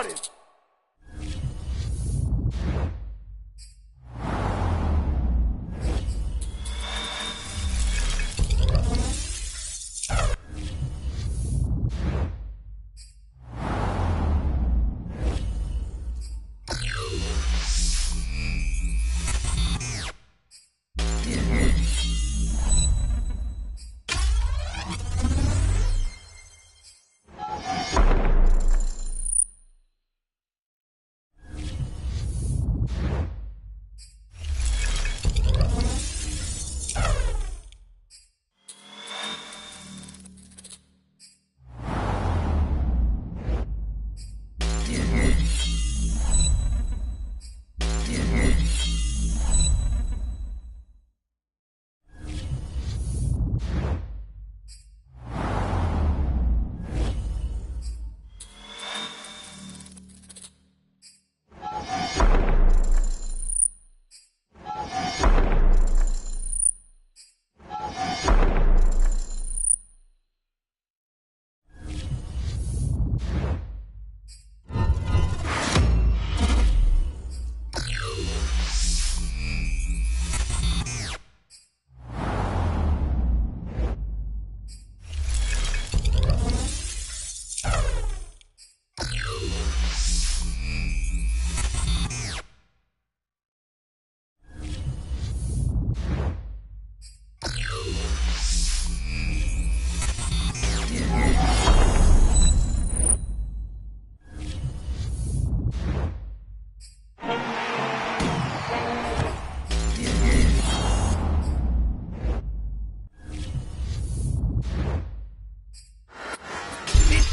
started.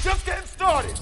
Just getting started.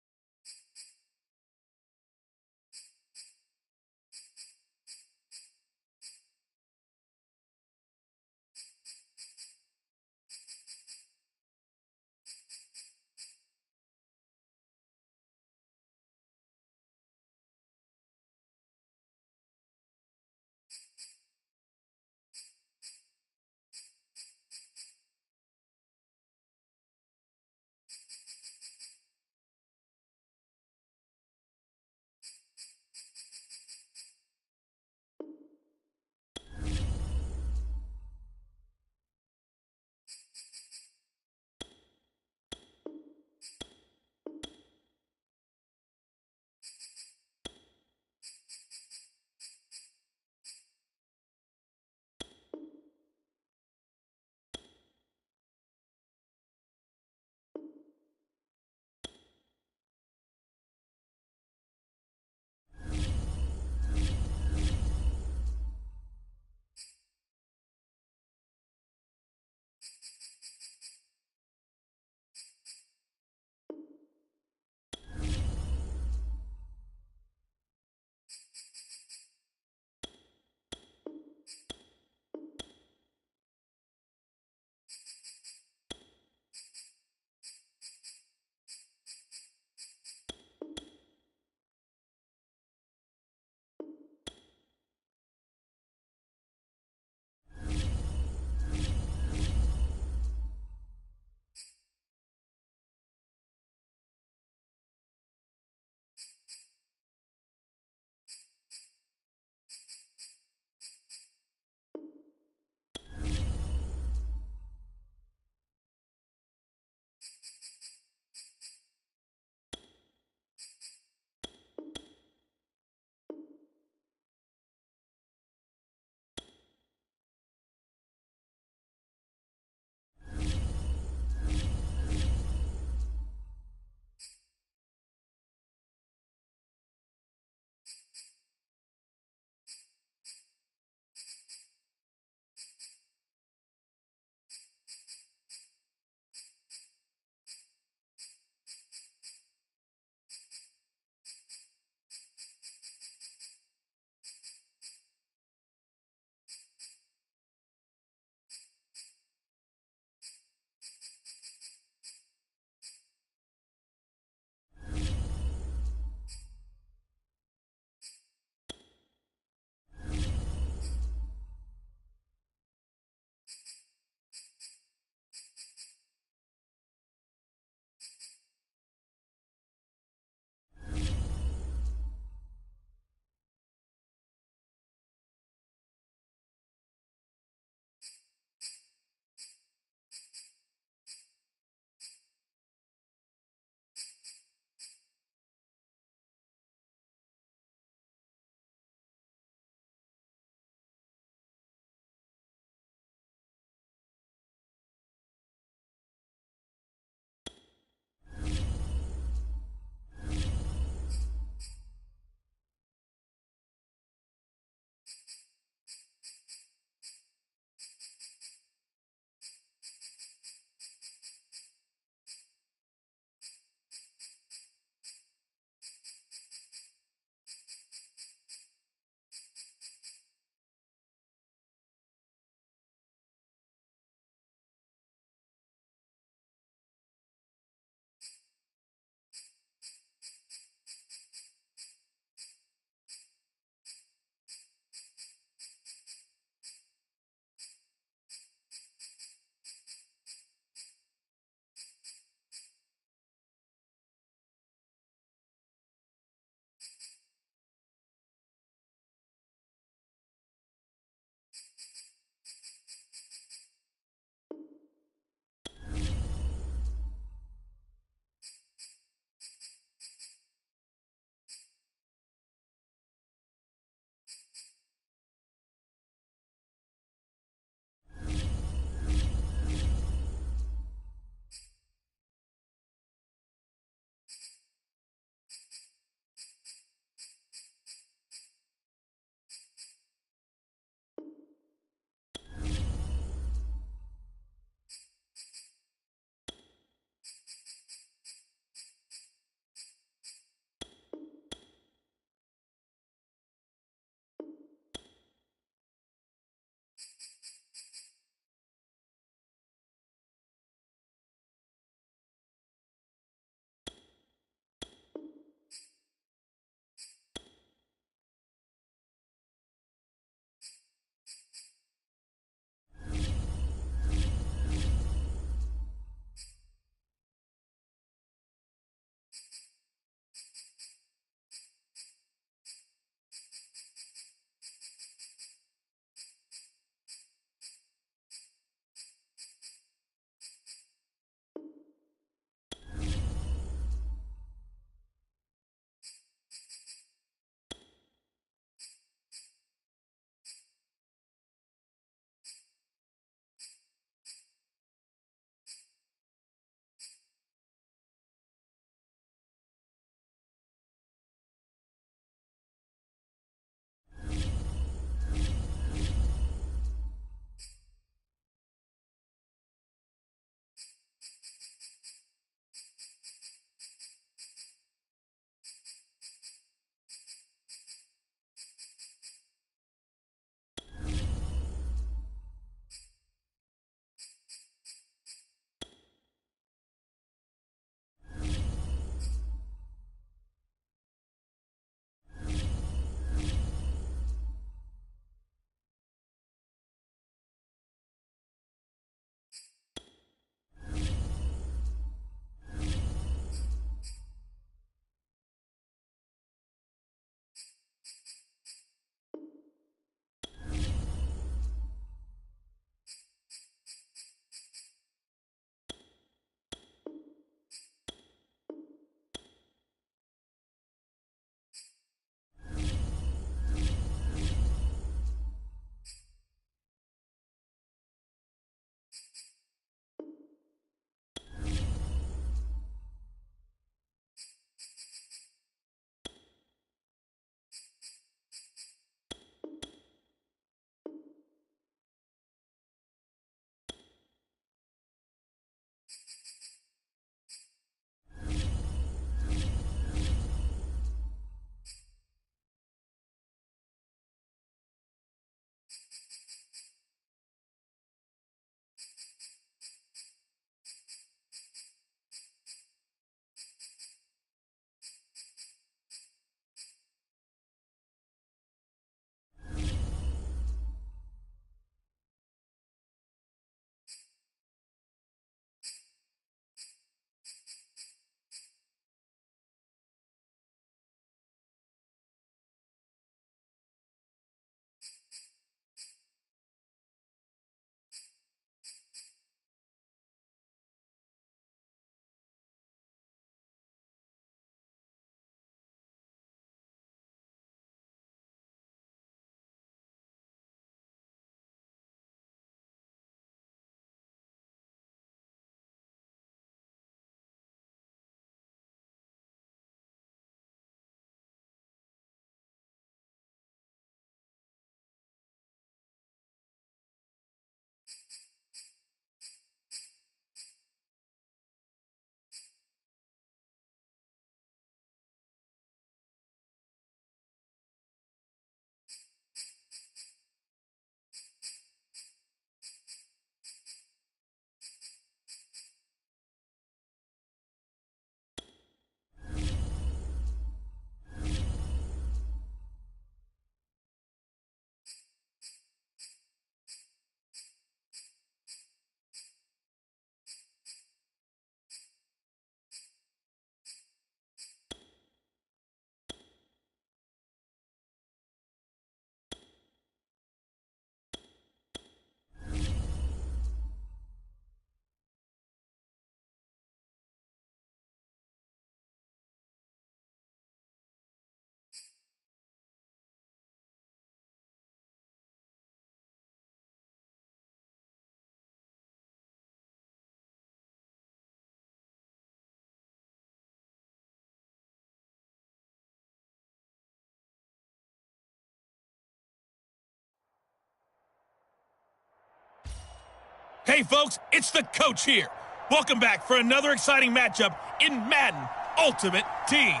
Hey folks, it's the coach here. Welcome back for another exciting matchup in Madden Ultimate Team.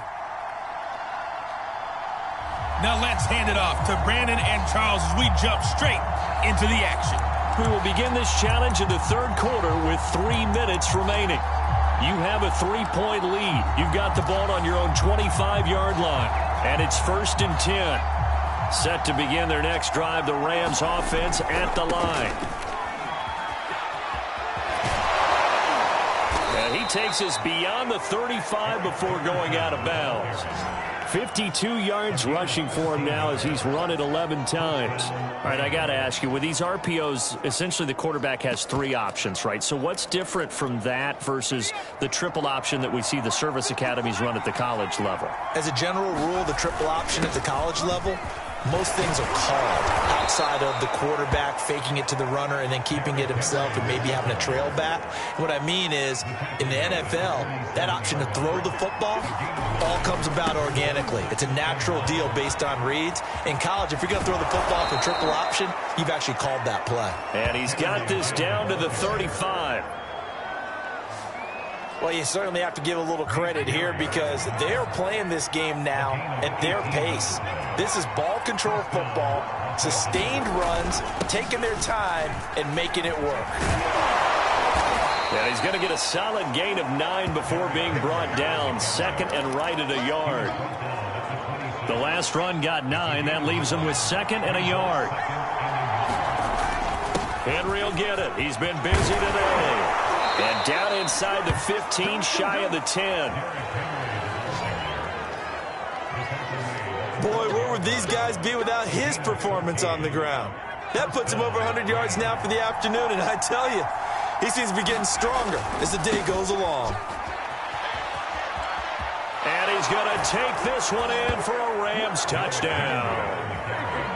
Now let's hand it off to Brandon and Charles as we jump straight into the action. We will begin this challenge in the third quarter with 3 minutes remaining. You have a 3-point lead. You've got the ball on your own 25-yard line, and it's 1st and 10. Set to begin their next drive, the Rams offense at the line. And he takes us beyond the 35 before going out of bounds. 52 yards rushing for him now as he's run it 11 times. All right, I got to ask you, with these RPOs, essentially the quarterback has 3 options, right? So what's different from that versus the triple option that we see the service academies run at the college level? As a general rule, the triple option at the college level, most things are called outside of the quarterback faking it to the runner and then keeping it himself and maybe having a trail back. What I mean is, in the NFL, that option to throw the football all comes about organically. It's a natural deal based on reads. In college, if you're going to throw the football for triple option, you've actually called that play. And he's got this down to the 35. Well, you certainly have to give a little credit here because they're playing this game now at their pace. This is ball control football, sustained runs, taking their time, and making it work. Yeah, he's going to get a solid gain of 9 before being brought down. 2nd and right at a yard. The last run got 9. That leaves him with 2nd and a yard. Henry will get it. He's been busy today. And down inside the 15, shy of the 10. Boy, where would these guys be without his performance on the ground? That puts him over 100 yards now for the afternoon, and I tell you, he seems to be getting stronger as the day goes along. And he's going to take this one in for a Rams touchdown.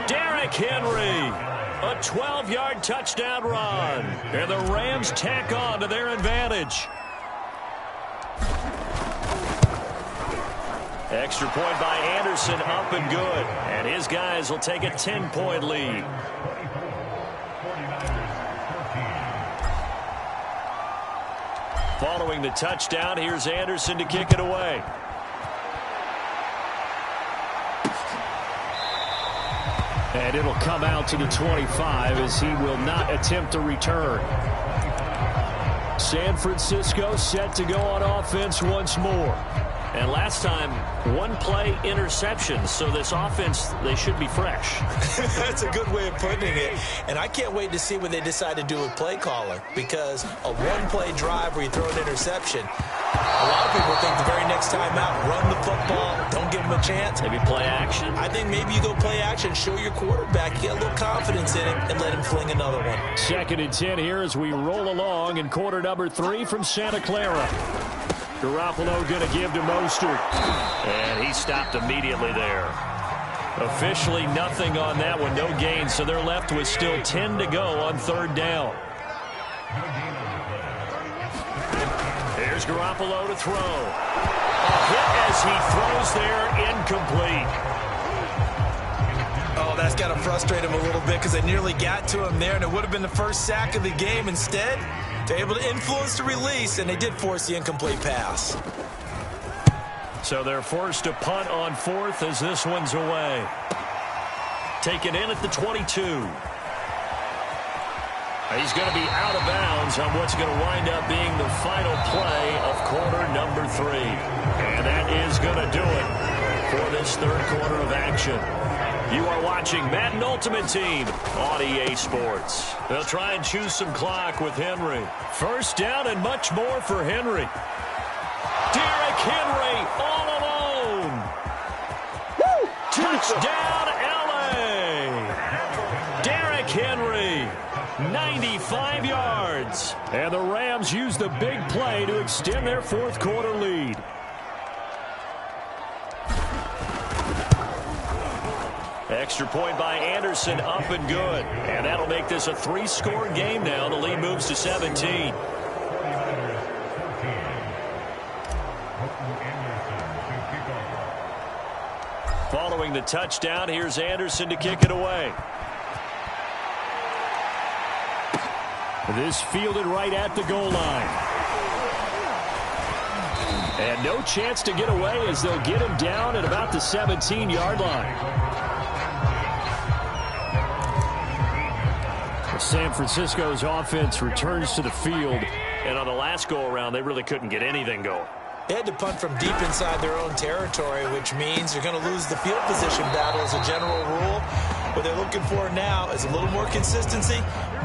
Derrick Henry. A 12-yard touchdown run. And the Rams tack on to their advantage. Extra point by Anderson, up and good. And his guys will take a 10-point lead. Following the touchdown, here's Anderson to kick it away. And it'll come out to the 25 as he will not attempt to return. San Francisco set to go on offense once more. And last time, 1-play interception. So this offense, they should be fresh. That's a good way of putting it. And I can't wait to see what they decide to do with play calling. Because a 1-play drive where you throw an interception, a lot of people think the very next time out, run the football, don't give them a chance. Maybe play action. I think maybe you go play action, show your quarterback, get a little confidence in it, and let him fling another one. 2nd and 10 here as we roll along in quarter number 3 from Santa Clara. Garoppolo going to give to Mostert. And he stopped immediately there. Officially nothing on that one, no gain, so they're left with still 10 to go on 3rd down. Here's Garoppolo to throw. A hit as he throws there, incomplete. Oh, that's got to frustrate him a little bit because they nearly got to him there, and it would have been the first sack of the game. Instead, they're able to influence the release, and they did force the incomplete pass. So they're forced to punt on 4th as this one's away. Taken in at the 22. He's going to be out of bounds on what's going to wind up being the final play of quarter number 3. And that is going to do it for this 3rd quarter of action. You are watching Madden Ultimate Team on EA Sports. They'll try and choose some clock with Henry. 1st down and much more for Henry. Derrick Henry all alone. Woo! Touchdown, L.A. Derrick Henry, 95 yards. And the Rams use the big play to extend their 4th quarter lead. Extra point by Anderson, up and good. And that'll make this a 3-score game now. The lead moves to 17. Following the touchdown, here's Anderson to kick it away. This fielded right at the goal line. And no chance to get away as they'll get him down at about the 17-yard line. San Francisco's offense returns to the field. And on the last go-around, they really couldn't get anything going. They had to punt from deep inside their own territory, which means you're going to lose the field position battle as a general rule. What they're looking for now is a little more consistency,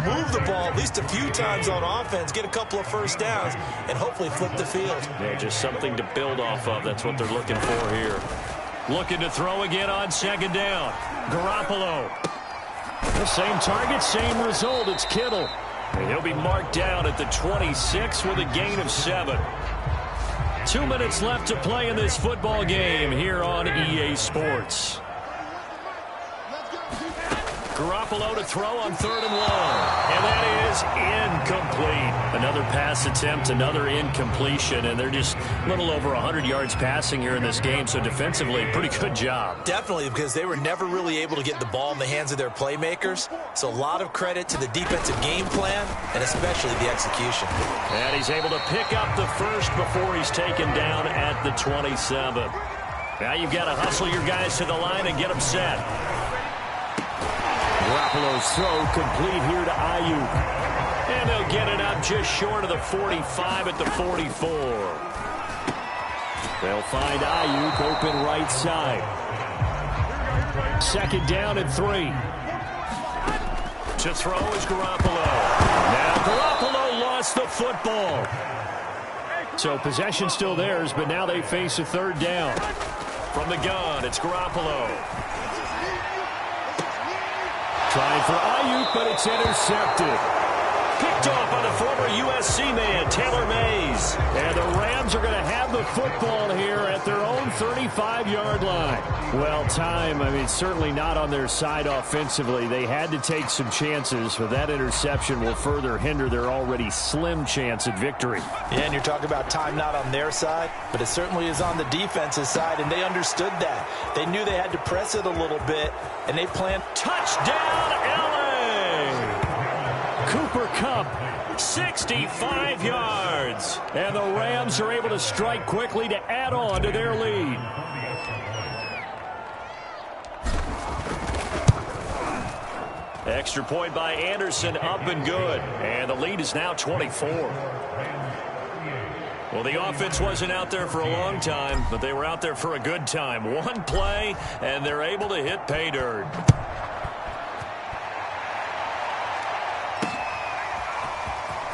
move the ball at least a few times on offense, get a couple of first downs, and hopefully flip the field. Yeah, just something to build off of. That's what they're looking for here. Looking to throw again on second down. Garoppolo. The same target, same result. It's Kittle. And he'll be marked down at the 26 with a gain of 7. 2 minutes left to play in this football game here on EA Sports. Garoppolo to throw on 3rd and long. And that is incomplete. Another pass attempt, another incompletion. And they're just a little over 100 yards passing here in this game. So defensively, pretty good job. Definitely, because they were never really able to get the ball in the hands of their playmakers. So a lot of credit to the defensive game plan and especially the execution. And he's able to pick up the first before he's taken down at the 27. Now you've got to hustle your guys to the line and get them set. Garoppolo's throw complete here to Ayuk. And they'll get it up just short of the 45 at the 44. They'll find Ayuk open right side. 2nd down and 3. To throw is Garoppolo. Now Garoppolo lost the football. So possession still theirs, but now they face a 3rd down. From the gun, it's Garoppolo. Trying for Ayuk, but it's intercepted. Picked off by the former USC man, Taylor Mays. And the Rams are going to have the football here at their own 35-yard line. Well, certainly not on their side offensively. They had to take some chances, but that interception will further hinder their already slim chance at victory. Yeah, and you're talking about time not on their side, but it certainly is on the defense's side, and they understood that. They knew they had to press it a little bit, and they planned. Touchdown, L.A. Cooper Kupp, 65 yards. And the Rams are able to strike quickly to add on to their lead. Extra point by Anderson, up and good. And the lead is now 24. Well, the offense wasn't out there for a long time, but they were out there for a good time. One play, and they're able to hit pay dirt.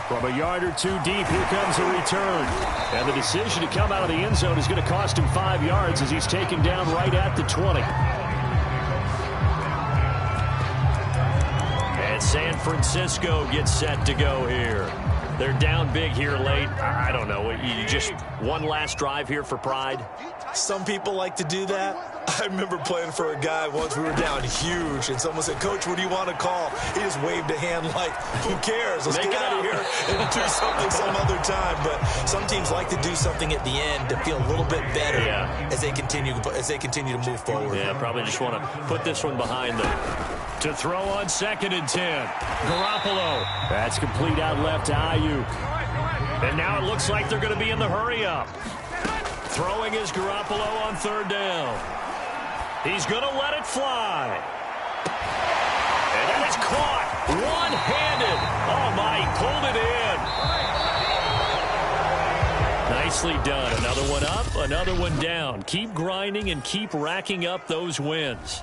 From a yard or two deep, here comes a return. And the decision to come out of the end zone is going to cost him 5 yards as he's taken down right at the 20. And San Francisco gets set to go here. They're down big here late. I don't know. You just one last drive here for pride? Some people like to do that. I remember playing for a guy once. We were down huge, and someone said, "Coach, what do you want to call?" He just waved a hand like, who cares? Let's get out of here and do something some other time. But some teams like to do something at the end to feel a little bit better as they continue to move forward. Yeah, probably just want to put this one behind them. To throw on 2nd and 10. Garoppolo. That's complete out left to Ayuk. And now it looks like they're going to be in the hurry-up. Throwing is Garoppolo on 3rd down. He's going to let it fly. And that is caught. One-handed. Oh, my, he pulled it in. Nicely done. Another one up, another one down. Keep grinding and keep racking up those wins.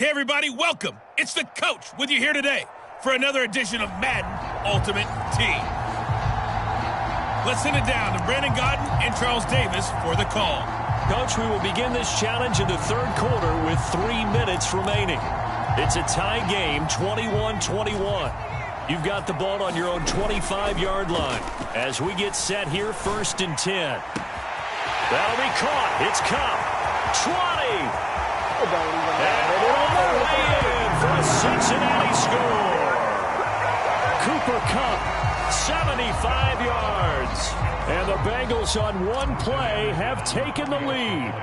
Hey, everybody, welcome. It's the coach with you here today for another edition of Madden Ultimate Team. Let's send it down to Brandon Godden and Charles Davis for the call. Coach, we will begin this challenge in the third quarter with 3 minutes remaining. It's a tie game, 21-21. You've got the ball on your own 25-yard line. As we get set here, 1st and 10. That'll be caught. It's Cup. 20. And on the way in for a Cincinnati score. Cooper Kupp, 75 yards. And the Bengals on one play have taken the lead.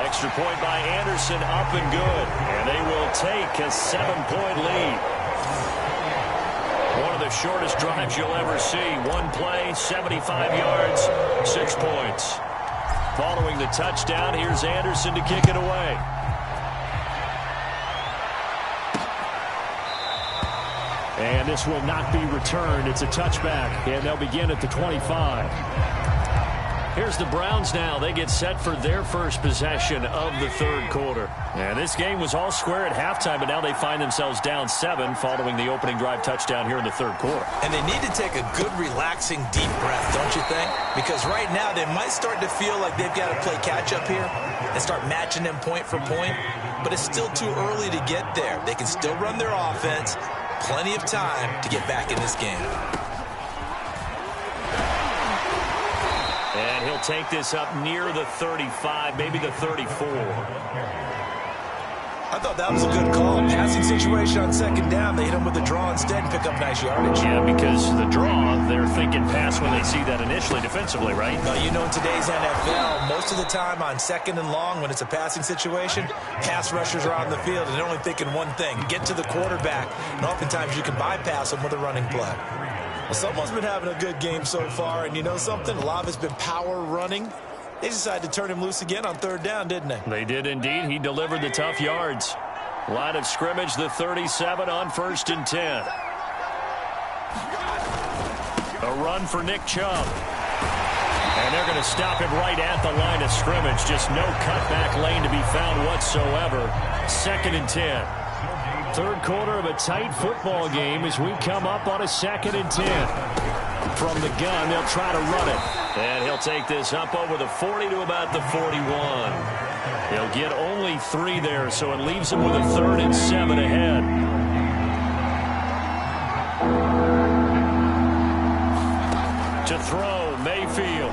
Extra point by Anderson, up and good. And they will take a 7-point lead. One of the shortest drives you'll ever see. One play, 75 yards, 6 points. Following the touchdown, here's Anderson to kick it away. And this will not be returned. It's a touchback, and they'll begin at the 25. Here's the Browns now. They get set for their first possession of the third quarter. And this game was all square at halftime, but now they find themselves down 7 following the opening drive touchdown here in the third quarter. And they need to take a good, relaxing, deep breath, don't you think? Because right now they might start to feel like they've got to play catch-up here and start matching them point for point. But it's still too early to get there. They can still run their offense. Plenty of time to get back in this game. And he'll take this up near the 35, maybe the 34. I thought that was a good call. Passing situation on 2nd down. They hit him with a draw instead and pick up nice yardage. Yeah, because the draw, they're thinking pass when they see that initially defensively, right? Well, you know, in today's NFL, most of the time on 2nd and long, when it's a passing situation, pass rushers are on the field and they're only thinking one thing, get to the quarterback. And oftentimes you can bypass them with a running play. Well, someone's been having a good game so far, and you know something? A lot of it's been power running. They decided to turn him loose again on 3rd down, didn't they? They did indeed. He delivered the tough yards. Line of scrimmage, the 37 on 1st and 10. A run for Nick Chubb. And they're going to stop him right at the line of scrimmage. Just no cutback lane to be found whatsoever. 2nd and 10. Third quarter of a tight football game as we come up on a 2nd and 10. From the gun, they'll try to run it. And he'll take this up over the 40 to about the 41. He'll get only 3 there, so it leaves him with a 3rd and 7 ahead. To throw, Mayfield.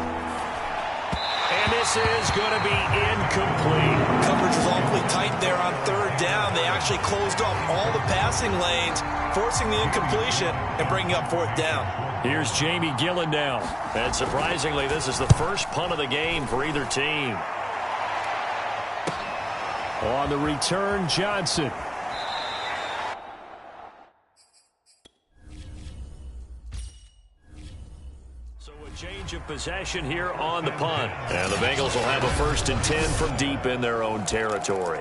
And this is going to be incomplete. Coverage was awfully tight there on 3rd down. They actually closed off all the passing lanes, forcing the incompletion and bringing up 4th down. Here's Jamie Gillen now. And surprisingly, this is the first punt of the game for either team. On the return, Johnson. So a change of possession here on the punt. And the Bengals will have a 1st and 10 from deep in their own territory.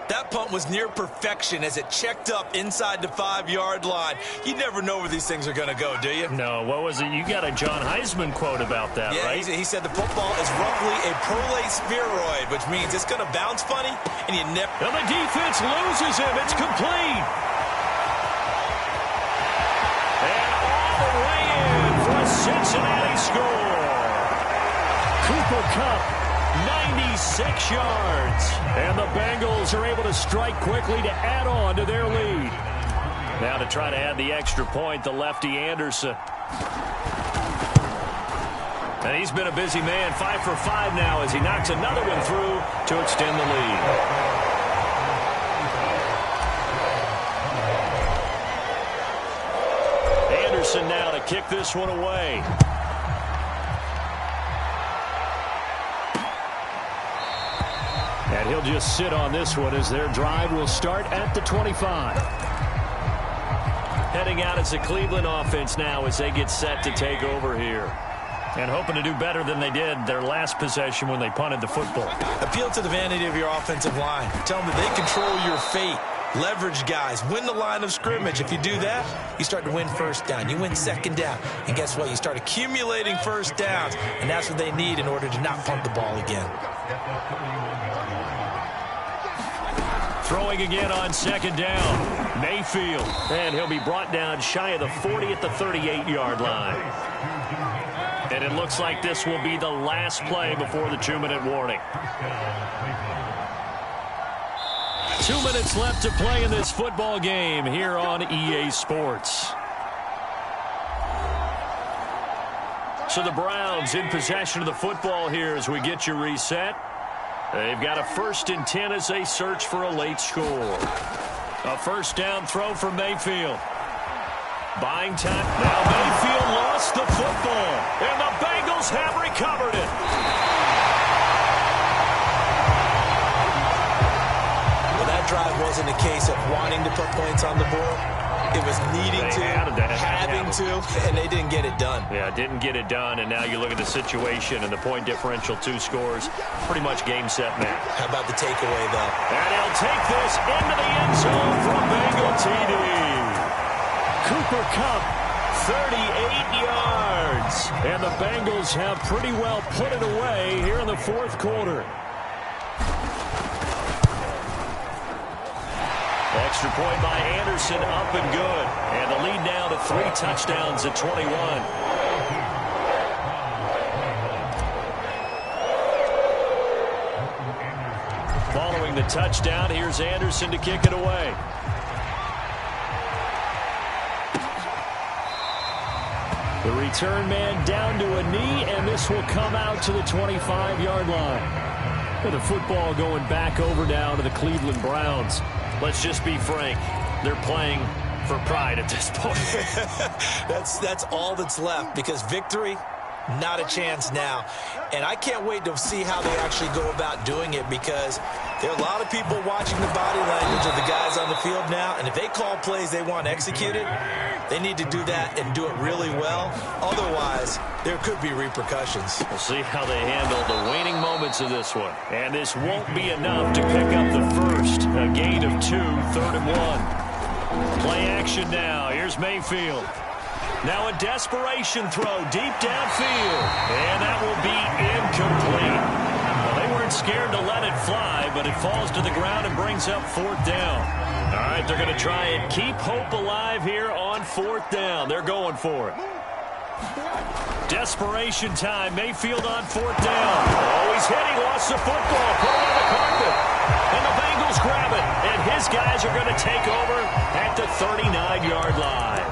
That punt was near perfection as it checked up inside the 5-yard line. You never know where these things are going to go, do you? No, what was it? You got a John Heisman quote about that, yeah, right? He said the football is roughly a prolate spheroid, which means it's going to bounce funny, and you never... And the defense loses him. It's complete. And all the way in for a Cincinnati score. Cooper Kupp, 96 yards. And the Bengals are able to strike quickly to add on to their lead. Now to try to add the extra point, the lefty Anderson. And he's been a busy man, 5 for 5 now as he knocks another one through to extend the lead. Anderson now to kick this one away. And he'll just sit on this one as their drive will start at the 25. Heading out as the Cleveland offense now as they get set to take over here. And hoping to do better than they did their last possession when they punted the football. Appeal to the vanity of your offensive line. Tell them that they control your fate. leverage guys, win the line of scrimmage. If you do that, you start to win first down. You win second down. And guess what? You start accumulating first downs, and that's what they need in order to not punt the ball again. Throwing again on second down. Mayfield. And he'll be brought down shy of the 40 at the 38-yard line. And it looks like this will be the last play before the 2-minute warning. 2 minutes left to play in this football game here on EA Sports. So the Browns in possession of the football here as we get you reset. They've got a 1st and 10 as they search for a late score. A first down throw for Mayfield. Buying time. Now Mayfield lost the football, and the Bengals have recovered it. Well, that drive wasn't a case of wanting to put points on the board. It was needing to, having to, and they didn't get it done. Yeah, didn't get it done, and now you look at the situation and the point differential, 2 scores, pretty much game, set, match. How about the takeaway, though? And he'll take this into the end zone from Bengal TD. Cooper Kupp, 38 yards. And the Bengals have pretty well put it away here in the 4th quarter. Extra point by Anderson, up and good. And the lead now to 3 touchdowns at 21. Following the touchdown, here's Anderson to kick it away. The return man down to a knee, and this will come out to the 25-yard line. And the football going back over now to the Cleveland Browns. Let's just be frank. They're playing for pride at this point. That's all that's left, because victory, not a chance now. And I can't wait to see how they actually go about doing it, because there are a lot of people watching the body language of the guys on the field now, and if they call plays they want executed, they need to do that and do it really well. Otherwise, there could be repercussions. We'll see how they handle the waning moments of this one. And this won't be enough to pick up the first. A gain of 2, 3rd and 1. Play action now. Here's Mayfield. Now a desperation throw deep downfield. And that will be incomplete. Well, they weren't scared to let it fly, but it falls to the ground and brings up 4th down. All right, they're going to try and keep hope alive here on 4th down. They're going for it. Desperation time. Mayfield on 4th down. Oh, he's hit. He lost the football. Put it on the carpet. And the Bengals grab it. And his guys are going to take over at the 39-yard line.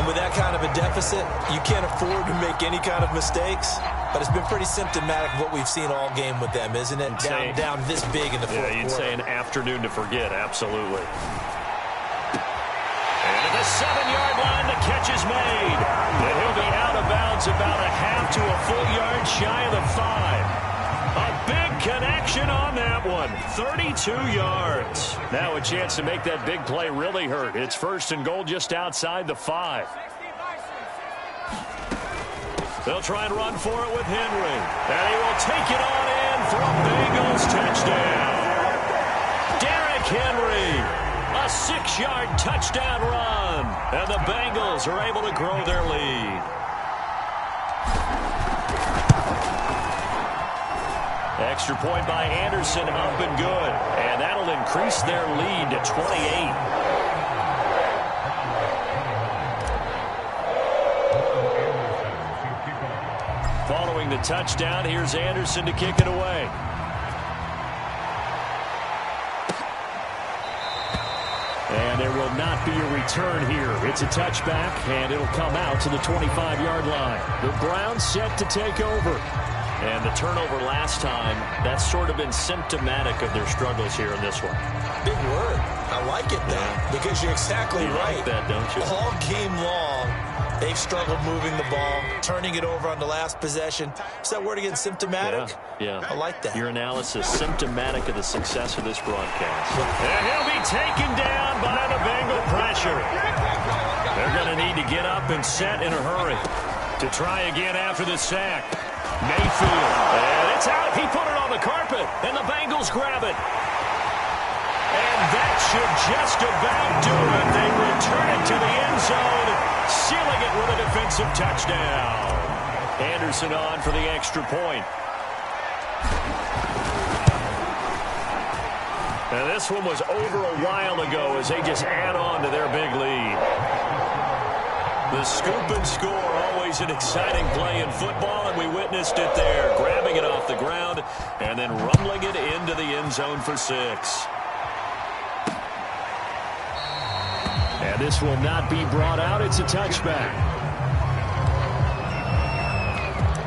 And with that kind of a deficit, you can't afford to make any kind of mistakes. But it's been pretty symptomatic of what we've seen all game with them, isn't it? Down this big in the 4th quarter. Yeah, you'd say an afternoon to forget. Absolutely. And at the 7-yard line, the catch is made. And he'll be out of bounds about a half to a full yard shy of the 5. A big connection on that one. 32 yards. Now a chance to make that big play really hurt. It's 1st and goal just outside the 5. They'll try and run for it with Henry. And he will take it on in for a Bengals touchdown. Derrick Henry. A 6-yard touchdown run. And the Bengals are able to grow their lead. Extra point by Anderson, up and good. And that'll increase their lead to 28. Following the touchdown, here's Anderson to kick it away. And there will not be a return here. It's a touchback, and it'll come out to the 25-yard line. The Browns set to take over. And the turnover last time, that's sort of been symptomatic of their struggles here in this one. Big word. I like it, though, because you're exactly right. Like that, don't you? All game long, they've struggled moving the ball, turning it over on the last possession. Is that word again, symptomatic? Yeah. I like that. Your analysis, symptomatic of the success of this broadcast. And he'll be taken down by the Bengal pressure. They're going to need to get up and set in a hurry to try again after the sack. Mayfield. And it's out. He put it on the carpet, and the Bengals grab it. And that should just about do it. They return it to the end zone, sealing it with a defensive touchdown. Anderson on for the extra point. Now this one was over a while ago as they just add on to their big lead. The scoop and score, always an exciting play in football, and we witnessed it there, grabbing it off the ground and then rumbling it into the end zone for 6. And this will not be brought out. It's a touchback.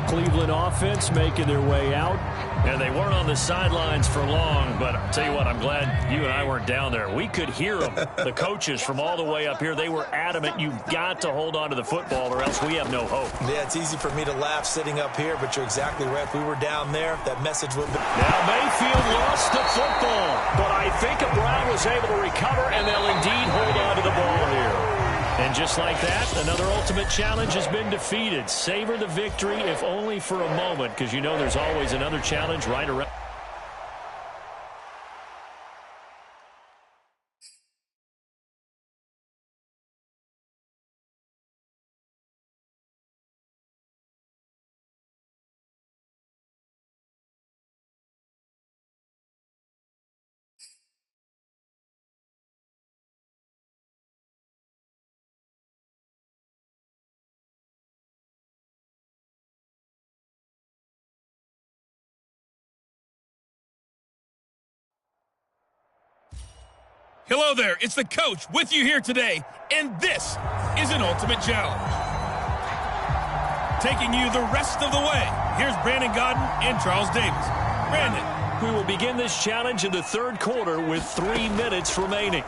Cleveland offense making their way out. And they weren't on the sidelines for long, but I'll tell you what, I'm glad you and I weren't down there. We could hear them, the coaches from all the way up here. They were adamant, you've got to hold on to the football or else we have no hope. Yeah, it's easy for me to laugh sitting up here, but you're exactly right. If we were down there, that message would be... Now Mayfield lost the football, but I think Brown was able to recover, and they'll indeed hold on to the ball here. And just like that, another ultimate challenge has been defeated. Savor the victory, if only for a moment, because you know there's always another challenge right around. Hello there, it's the coach with you here today, and this is an ultimate challenge. Taking you the rest of the way, here's Brandon Gaudin and Charles Davis. Brandon. We will begin this challenge in the third quarter with 3 minutes remaining.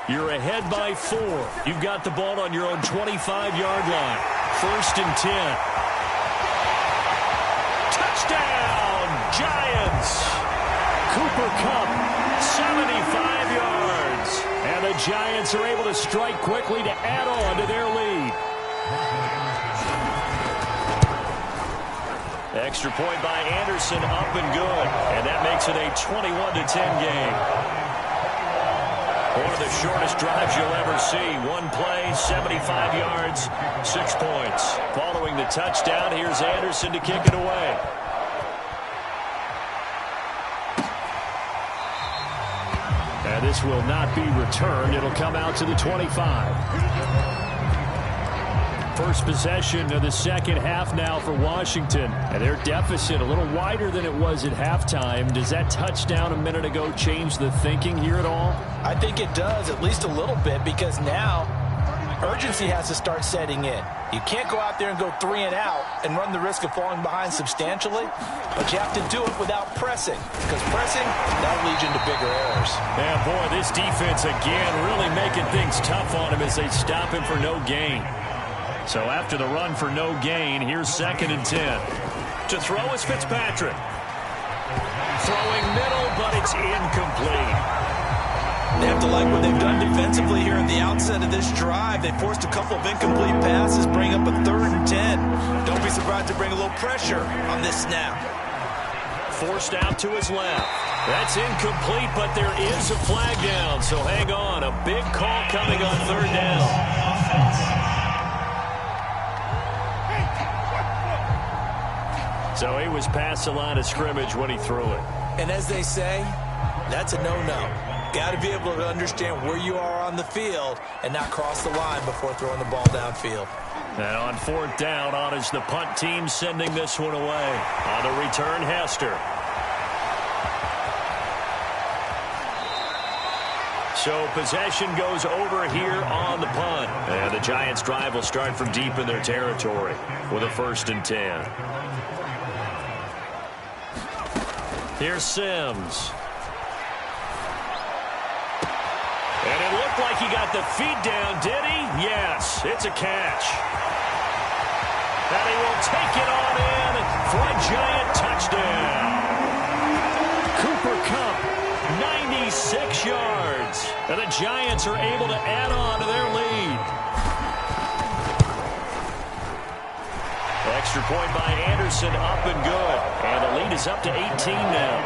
You're ahead by 4. You've got the ball on your own 25-yard line. 1st and 10. Touchdown, Giants! Cooper Kupp, 75 yards. And the Giants are able to strike quickly to add on to their lead. Extra point by Anderson, up and good. And that makes it a 21-10 game. One of the shortest drives you'll ever see. One play, 75 yards, 6 points. Following the touchdown, here's Anderson to kick it away. And this will not be returned. It'll come out to the 25. First possession of the second half now for Washington. And their deficit a little wider than it was at halftime. Does that touchdown a minute ago change the thinking here at all? I think it does, at least a little bit, because now urgency has to start setting in. You can't go out there and go 3 and out and run the risk of falling behind substantially, but you have to do it without pressing, because pressing, that'll lead you into bigger errors. Yeah, boy, this defense again really making things tough on him as they stop him for no gain. So after the run for no gain, here's 2nd and 10. To throw is Fitzpatrick. Throwing middle, but it's incomplete. They have to like what they've done defensively here at the outset of this drive. They forced a couple of incomplete passes, bring up a 3rd and 10. Don't be surprised to bring a little pressure on this snap. Forced out to his left. That's incomplete, but there is a flag down, so hang on. A big call coming on 3rd down. So he was past the line of scrimmage when he threw it. And as they say, that's a no-no. Got to be able to understand where you are on the field and not cross the line before throwing the ball downfield. And on 4th down, on is the punt team sending this one away. On the return, Hester. So possession goes over here on the punt. And the Giants' drive will start from deep in their territory with a 1st and 10. Here's Sims. And it looked like he got the feet down, did he? Yes, it's a catch. And he will take it on in for a Giant touchdown. Cooper Kupp, 96 yards. And the Giants are able to add on to their lead. Extra point by Anderson, up and good. And the lead is up to 18 now.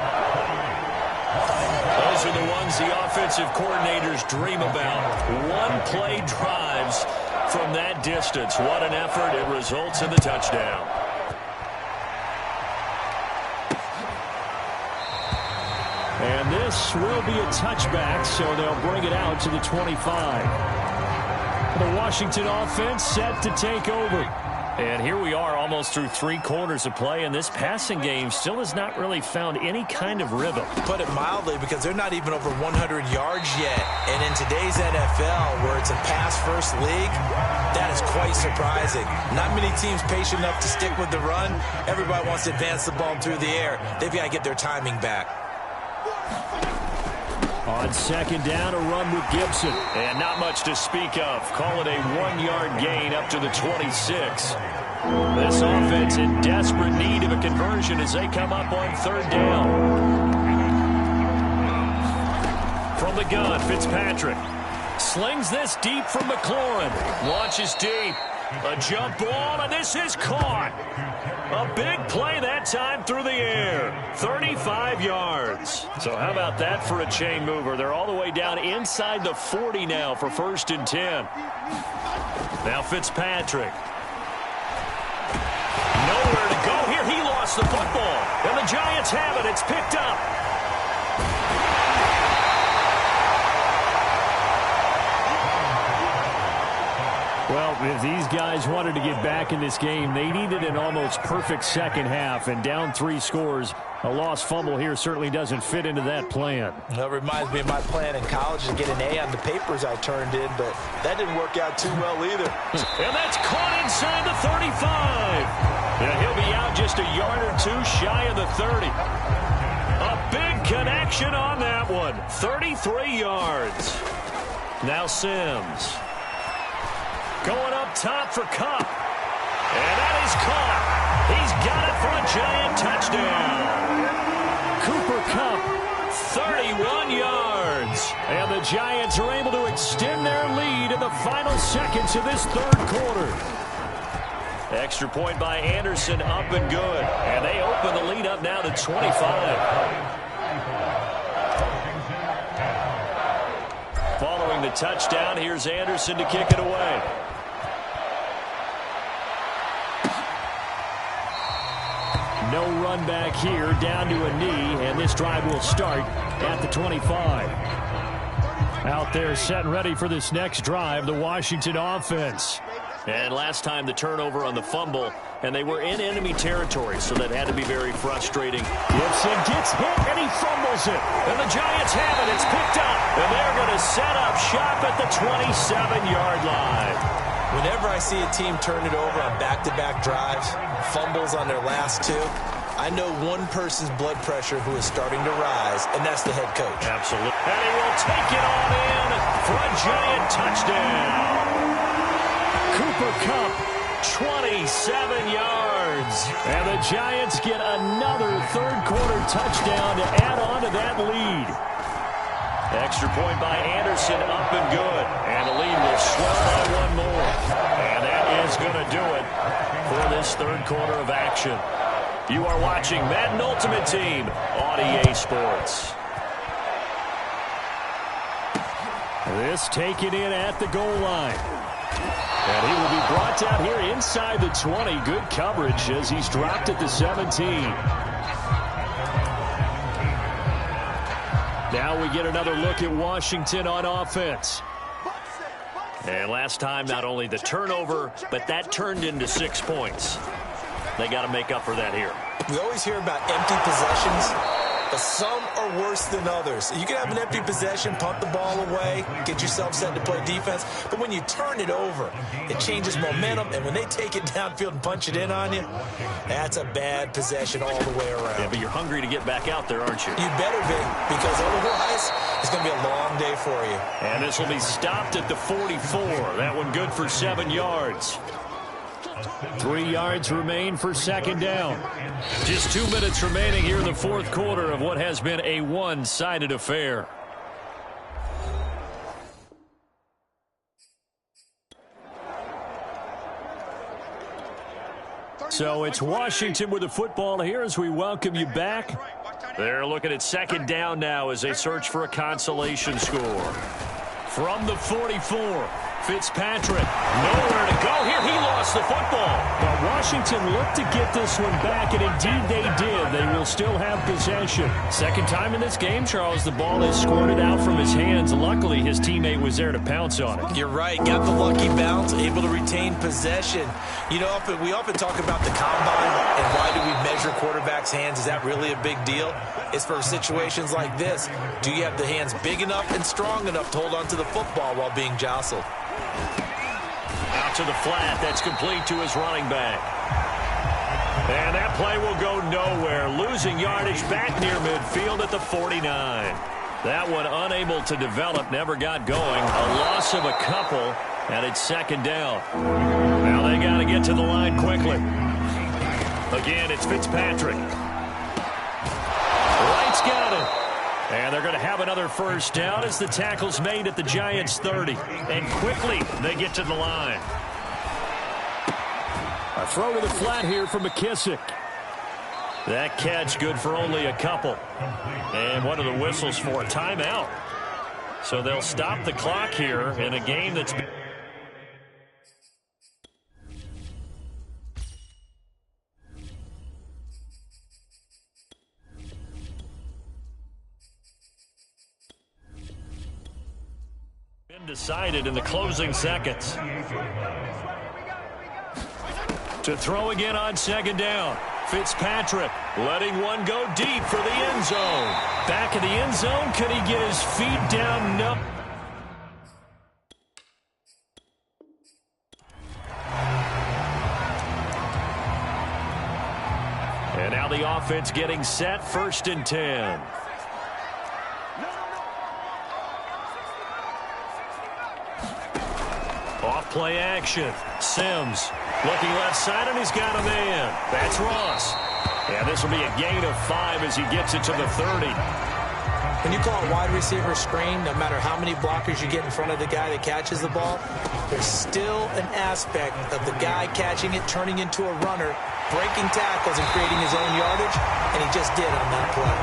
Those are the ones the offensive coordinators dream about. One-play drives from that distance. What an effort. It results in the touchdown. And this will be a touchback, so they'll bring it out to the 25. The Washington offense set to take over. And here we are almost through 3 quarters of play, and this passing game still has not really found any kind of rhythm. Put it mildly, because they're not even over 100 yards yet. And in today's NFL, where it's a pass-first league, that is quite surprising. Not many teams patient enough to stick with the run. Everybody wants to advance the ball through the air. They've got to get their timing back. On second down, a run with Gibson. And not much to speak of. Call it a 1-yard gain up to the 26. This offense in desperate need of a conversion as they come up on third down. From the gun, Fitzpatrick slings this deep from McLaurin. Launches deep. A jump ball, and this is caught. A big play that time through the air. 35 yards. So how about that for a chain mover? They're all the way down inside the 40 now for 1st and 10. Now Fitzpatrick. Nowhere to go here. He lost the football. And the Giants have it. It's picked up. Well, if these guys wanted to get back in this game, they needed an almost perfect second half, and down 3 scores. A lost fumble here certainly doesn't fit into that plan. That reminds me of my plan in college to get an A on the papers I turned in, but that didn't work out too well either. And that's caught inside the 35. And he'll be out just a yard or 2 shy of the 30. A big connection on that one. 33 yards. Now Sims. Going up top for Kupp. And that is caught. He's got it for a Giant touchdown. Cooper Kupp, 31 yards. and the Giants are able to extend their lead in the final seconds of this third quarter. Extra point by Anderson, up and good. And they open the lead up now to 25. Following the touchdown, here's Anderson to kick it away. No run back here, down to a knee, and this drive will start at the 25. Out there set and ready for this next drive, the Washington offense. And last time the turnover on the fumble, and they were in enemy territory, so that had to be very frustrating. Gibson gets hit, and he fumbles it. And the Giants have it. It's picked up, and they're going to set up shop at the 27-yard line. Whenever I see a team turn it over on back-to-back drives, fumbles on their last 2, I know one person's blood pressure who is starting to rise, and that's the head coach. Absolutely. And he will take it on in for a Giant touchdown. Cooper Kupp, 27 yards. and the Giants get another third-quarter touchdown to add on to that lead. Extra point by Anderson, up and good. And the lead will swell by one more. And that is going to do it for this third quarter of action. You are watching Madden Ultimate Team on EA Sports. This taken in at the goal line. And he will be brought down here inside the 20. Good coverage as he's dropped at the 17. Now we get another look at Washington on offense. And last time, not only the turnover, but that turned into 6 points. They got to make up for that here. We always hear about empty possessions, but some are worse than others. You can have an empty possession, punt the ball away, get yourself set to play defense, but when you turn it over, it changes momentum, and when they take it downfield and punch it in on you, that's a bad possession all the way around. Yeah, but you're hungry to get back out there, aren't you? You better be, because otherwise it's going to be a long day for you. And this will be stopped at the 44. That one good for 7 yards. 3 yards remain for second down. Just 2 minutes remaining here in the fourth quarter of what has been a one-sided affair. So it's Washington with the football here as we welcome you back. They're looking at second down now as they search for a consolation score. From the 44, Fitzpatrick, nowhere to go here. He lost the football. But Washington looked to get this one back, and indeed they did. They will still have possession. Second time in this game, Charles, the ball is squirted out from his hands. Luckily, his teammate was there to pounce on it. You're right. Got the lucky bounce, able to retain possession. You know, we often talk about the combine and why do we measure quarterbacks' hands. Is that really a big deal? It's for situations like this. Do you have the hands big enough and strong enough to hold on to the football while being jostled? Out to the flat. That's complete to his running back. And that play will go nowhere. Losing yardage back near midfield at the 49. That one unable to develop, never got going. A loss of a couple, and it's second down. Now they got to get to the line quickly. Again, it's Fitzpatrick. Wright's got it. And they're going to have another first down as the tackle's made at the Giants' 30. And quickly, they get to the line. A throw to the flat here from McKissick. That catch good for only a couple. And one of the whistles for a timeout. So they'll stop the clock here in a game that's... decided in the closing seconds. To throw again on second down. Fitzpatrick letting one go deep for the end zone. Back in the end zone. Could he get his feet down? No. And now the offense getting set. 1st and 10. Off-play action. Sims looking left side, and he's got a man. That's Ross. And this will be a gain of 5 as he gets it to the 30. When you call a wide receiver screen, no matter how many blockers you get in front of the guy that catches the ball, there's still an aspect of the guy catching it, turning into a runner, breaking tackles and creating his own yardage, and he just did on that play.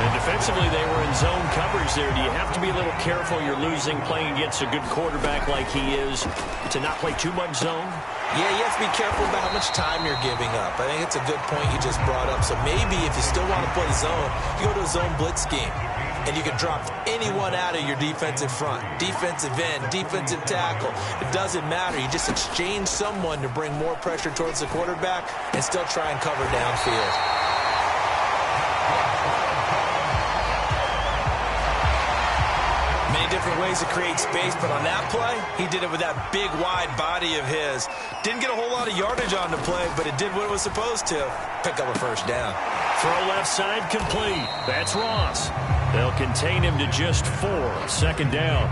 And defensively, they were in zone coverage there. Do you have to be a little careful? You're losing playing against a good quarterback like he is to not play too much zone? Yeah, you have to be careful about how much time you're giving up. I think it's a good point you just brought up. So maybe if you still want to play zone, you go to a zone blitz scheme. And you can drop anyone out of your defensive front. Defensive end, defensive tackle. It doesn't matter. You just exchange someone to bring more pressure towards the quarterback and still try and cover downfield. Different ways to create space, but on that play, he did it with that big, wide body of his. Didn't get a whole lot of yardage on the play, but it did what it was supposed to. Pick up a first down. Throw left side complete. That's Ross. They'll contain him to just 4. 2nd down.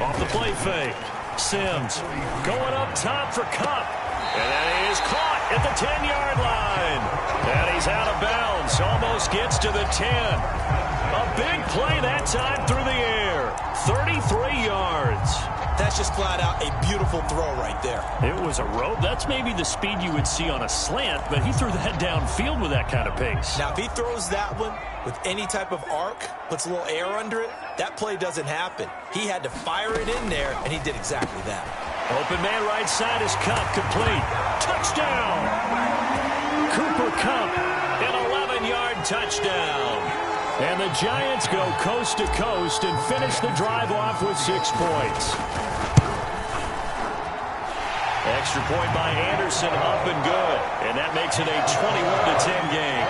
Off the play fake. Sims going up top for Kupp. And that is caught at the 10-yard line. And he's out of bounds. Almost gets to the 10. A big play that time through the air. 33 yards. That's just flat out a beautiful throw right there. It was a rope. That's maybe the speed you would see on a slant, but he threw that downfield with that kind of pace. Now, if he throws that one with any type of arc, puts a little air under it, that play doesn't happen. He had to fire it in there, and he did exactly that. Open man right side is Kupp, complete. Touchdown! Cooper Kupp, an 11-yard touchdown. And the Giants go coast to coast and finish the drive off with 6 points. Extra point by Anderson, up and good. And that makes it a 21-10 game.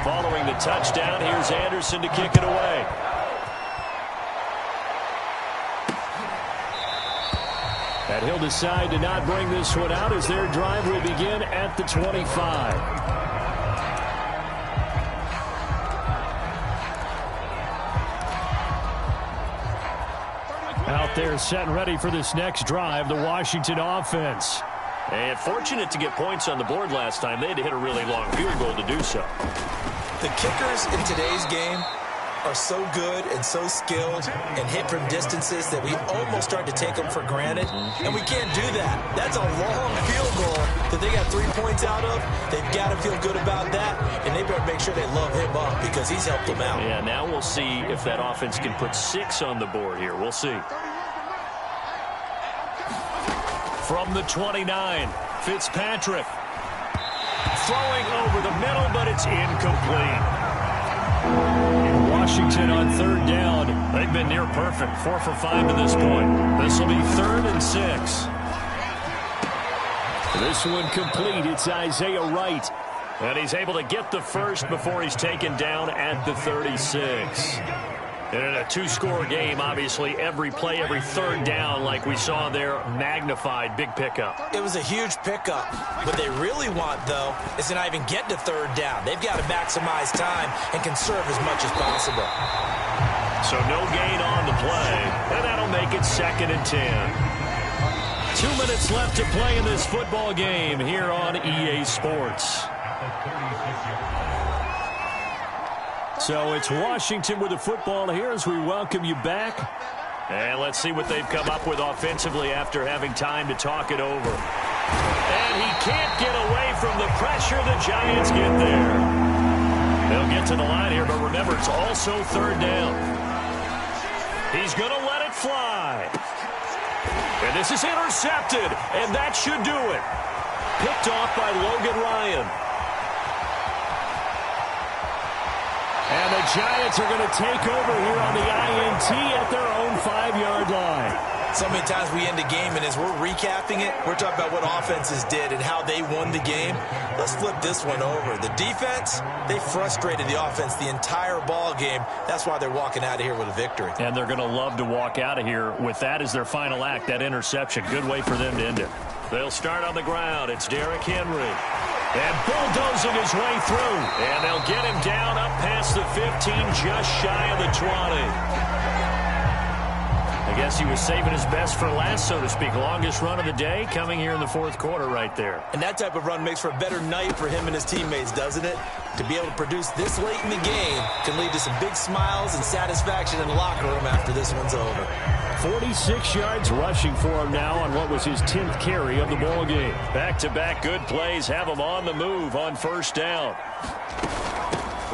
Following the touchdown, here's Anderson to kick it away. And he'll decide to not bring this one out as their drive will begin at the 25. Out there set and ready for this next drive, the Washington offense. And fortunate to get points on the board last time. They had to hit a really long field goal to do so. The kickers in today's game are so good and so skilled and hit from distances that we almost start to take them for granted, and we can't do that. That's a long field goal that they got 3 points out of. They've got to feel good about that, and they better make sure they love him up because he's helped them out. Yeah, now we'll see if that offense can put 6 on the board here. We'll see. From the 29, Fitzpatrick. Throwing over the middle, but it's incomplete. Washington on 3rd down. They've been near perfect, 4 for 5 to this point. This will be 3rd and 6. This one complete. It's Isaiah Wright. And he's able to get the first before he's taken down at the 36. And in a 2-score game, obviously, every play, every 3rd down, like we saw there, magnified. Big pickup. It was a huge pickup. What they really want, though, is to not even get to 3rd down. They've got to maximize time and conserve as much as possible. So no gain on the play, and that'll make it 2nd and 10. 2 minutes left to play in this football game here on EA Sports. So it's Washington with the football here as we welcome you back. And let's see what they've come up with offensively after having time to talk it over. And he can't get away from the pressure. The Giants get there. They'll get to the line here, but remember, it's also 3rd down. He's going to let it fly. And this is intercepted, and that should do it. Picked off by Logan Ryan. And the Giants are going to take over here on the INT at their own 5-yard line. So many times we end a game, and as we're recapping it, we're talking about what offenses did and how they won the game. Let's flip this one over. The defense, they frustrated the offense the entire ball game. That's why they're walking out of here with a victory. And they're going to love to walk out of here with that as their final act, that interception. Good way for them to end it. They'll start on the ground. It's Derrick Henry. And bulldozing his way through. And they'll get him down up past the 15, just shy of the 20. I guess he was saving his best for last, so to speak. Longest run of the day coming here in the 4th quarter right there. And that type of run makes for a better night for him and his teammates, doesn't it? To be able to produce this late in the game can lead to some big smiles and satisfaction in the locker room after this one's over. 46 yards rushing for him now on what was his 10th carry of the ball game. Back-to-back good plays have him on the move on 1st down.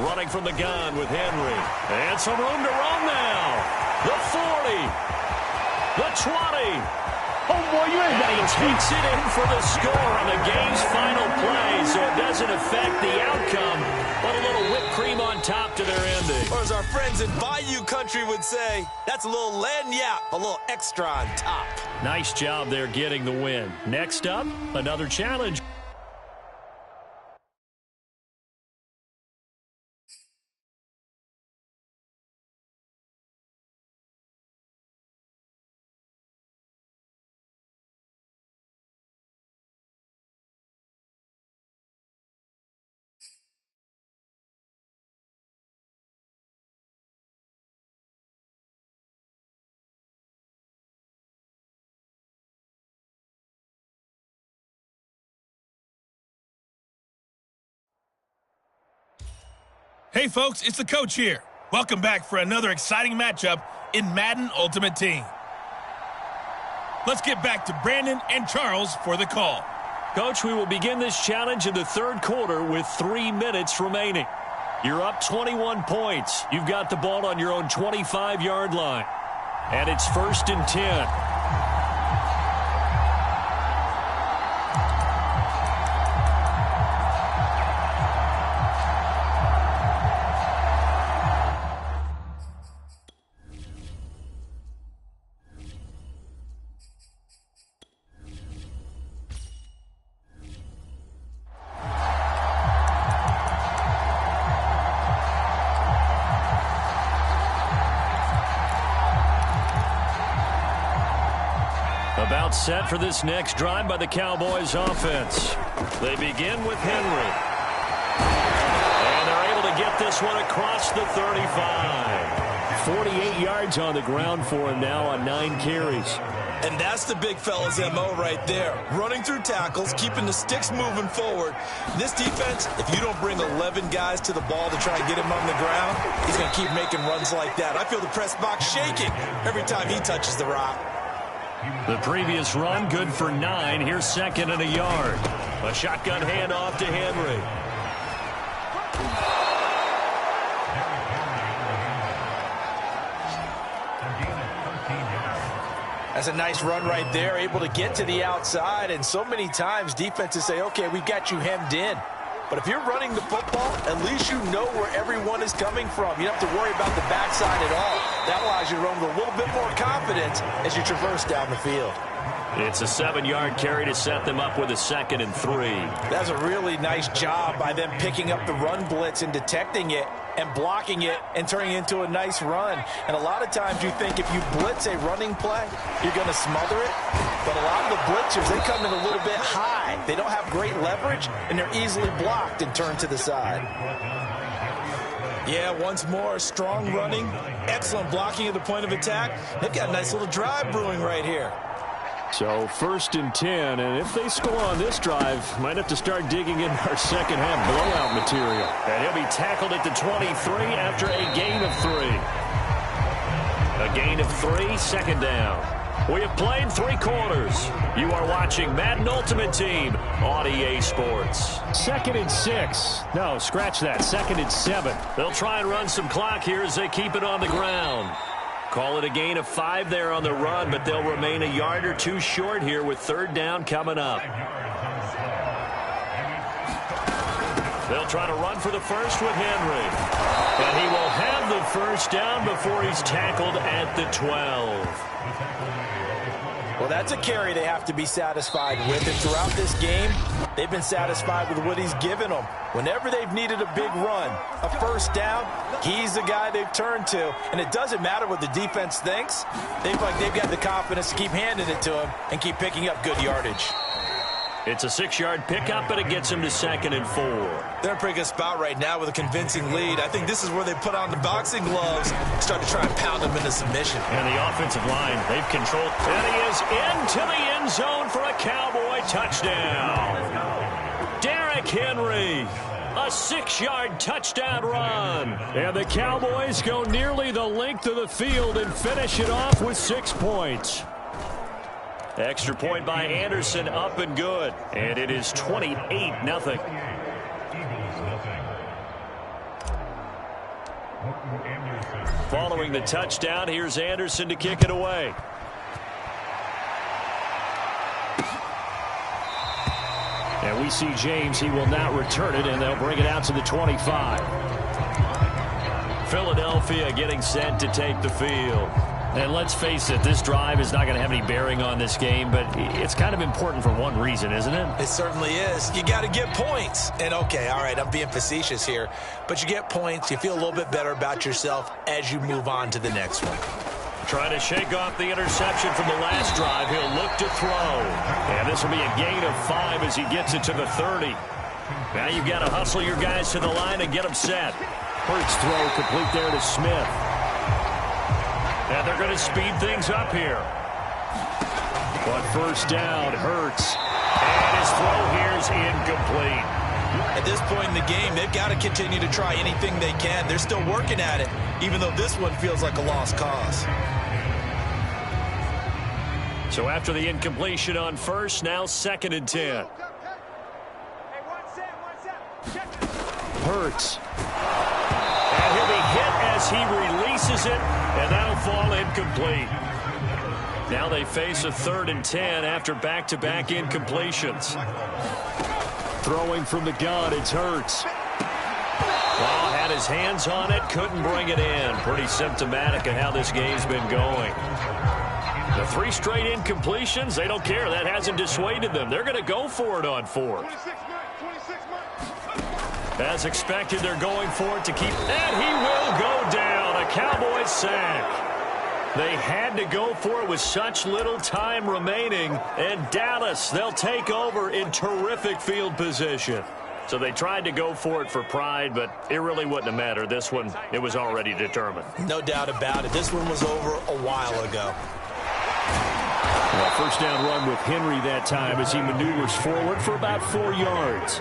Running from the gun with Henry. And some room to run now. The 40. The 20. Oh, boy, you ain't got it. He takes it in for the score on the game's final play, so it doesn't affect the outcome, but a little whipped cream on top to their ending. Or as our friends in Bayou Country would say, that's a little lagniappe, a little extra on top. Nice job there getting the win. Next up, another challenge. Hey, folks, it's the coach here. Welcome back for another exciting matchup in Madden Ultimate Team. Let's get back to Brandon and Charles for the call. Coach, we will begin this challenge in the 3rd quarter with 3 minutes remaining. You're up 21 points. You've got the ball on your own 25-yard line. And it's 1st and 10. About set for this next drive by the Cowboys offense. They begin with Henry. And they're able to get this one across the 35. 48 yards on the ground for him now on 9 carries. And that's the big fella's MO right there. Running through tackles, keeping the sticks moving forward. This defense, if you don't bring 11 guys to the ball to try and get him on the ground, he's going to keep making runs like that. I feel the press box shaking every time he touches the rock. The previous run, good for 9. Here's second and a yard. A shotgun handoff to Henry. That's a nice run right there, able to get to the outside. And so many times defenses say, okay, we got you hemmed in. But if you're running the football, at least you know where everyone is coming from. You don't have to worry about the backside at all. That allows you to run with a little bit more confidence as you traverse down the field. It's a 7-yard carry to set them up with a 2nd and 3. That's a really nice job by them picking up the run blitz and detecting it and blocking it and turning it into a nice run. And a lot of times you think if you blitz a running play, you're going to smother it. But a lot of the blitzers, they come in a little bit high. They don't have great leverage, and they're easily blocked and turned to the side. Yeah, once more, strong running, excellent blocking at the point of attack. They've got a nice little drive brewing right here. So 1st and 10, and if they score on this drive, might have to start digging in our second half blowout material. And he'll be tackled at the 23 after a gain of 3. A gain of 3, 2nd down. We have played 3 quarters. You are watching Madden Ultimate Team on EA Sports. 2nd and 6. No, scratch that. 2nd and 7. They'll try and run some clock here as they keep it on the ground. Call it a gain of 5 there on the run, but they'll remain a yard or 2 short here with 3rd down coming up. They'll try to run for the first with Henry. And he will have the 1st down before he's tackled at the 12. Well, that's a carry they have to be satisfied with. And throughout this game, they've been satisfied with what he's given them. Whenever they've needed a big run, a 1st down, he's the guy they've turned to. And it doesn't matter what the defense thinks. They've got the confidence to keep handing it to him and keep picking up good yardage. It's a 6-yard pickup, but it gets him to 2nd and 4. They're in a pretty good spot right now with a convincing lead. I think this is where they put on the boxing gloves, start to try and pound them into submission. And the offensive line, they've controlled. And he is into the end zone for a Cowboy touchdown. Derrick Henry, a 6-yard touchdown run. And the Cowboys go nearly the length of the field and finish it off with 6 points. Extra point by Anderson, up and good. And it is 28-0. Following the touchdown, here's Anderson to kick it away. And we see James. He will not return it, and they'll bring it out to the 25. Philadelphia getting set to take the field. And let's face it, this drive is not going to have any bearing on this game, but it's kind of important for one reason, isn't it? It certainly is. You got to get points. And, okay, all right, I'm being facetious here, but you get points, you feel a little bit better about yourself as you move on to the next one. Trying to shake off the interception from the last drive. He'll look to throw. And this will be a gain of 5 as he gets it to the 30. Now you've got to hustle your guys to the line and get them set. Hurts throw complete there to Smith. And they're going to speed things up here. But 1st down, Hurts. And his throw here is incomplete. At this point in the game, they've got to continue to try anything they can. They're still working at it, even though this one feels like a lost cause. So after the incompletion on 1st, now 2nd and 10. Hurts. And he'll be hit as he releases it, and that'll fall incomplete. Now they face a 3rd and 10 after back-to-back incompletions. Throwing from the gun, it's Hurts. Well, had his hands on it, couldn't bring it in. Pretty symptomatic of how this game's been going. The 3 straight incompletions, they don't care. That hasn't dissuaded them. They're going to go for it on 4th. As expected, they're going for it to keep. And he will go down. A Cowboys sack. They had to go for it with such little time remaining. And Dallas, they'll take over in terrific field position. So they tried to go for it for pride, but it really wouldn't have mattered. This one, it was already determined. No doubt about it. This one was over a while ago. Well, first down run with Henry that time as he maneuvers forward for about 4 yards.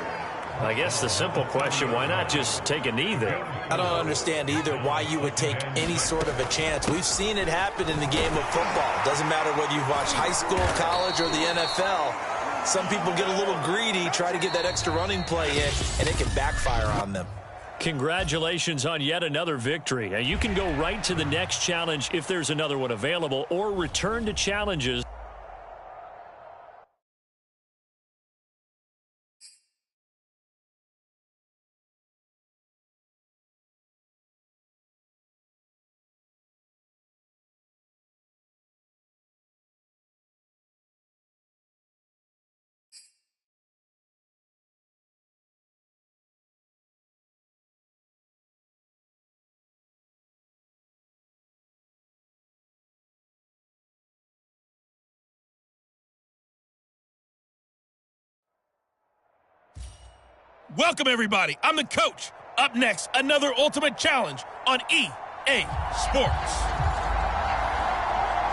I guess the simple question, why not just take a knee there? I don't understand either why you would take any sort of a chance. We've seen it happen in the game of football. Doesn't matter whether you've watched high school, college, or the NFL. Some people get a little greedy, try to get that extra running play in, and it can backfire on them. Congratulations on yet another victory. And you can go right to the next challenge if there's another one available, or return to challenges. Welcome, everybody. I'm the coach. Up next, another ultimate challenge on EA Sports.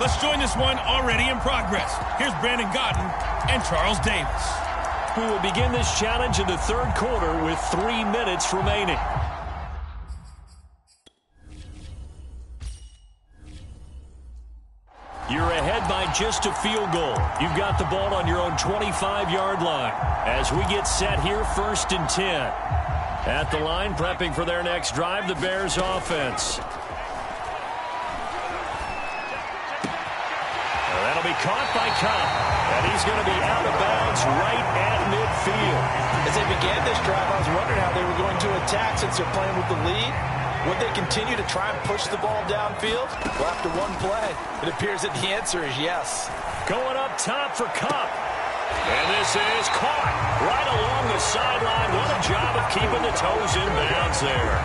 Let's join this one already in progress. Here's Brandon Godden and Charles Davis. We will begin this challenge in the third quarter with 3 minutes remaining. You're ahead by just a field goal. You've got the ball on your own 25-yard line. As we get set here, 1st and 10. At the line, prepping for their next drive, the Bears offense. That'll be caught by Cobb. And he's going to be out of bounds right at midfield. As they began this drive, I was wondering how they were going to attack since they're playing with the lead. Would they continue to try and push the ball downfield? Well, after one play, it appears that the answer is yes. Going up top for Cup. And this is caught right along the sideline. What a job of keeping the toes in bounds there.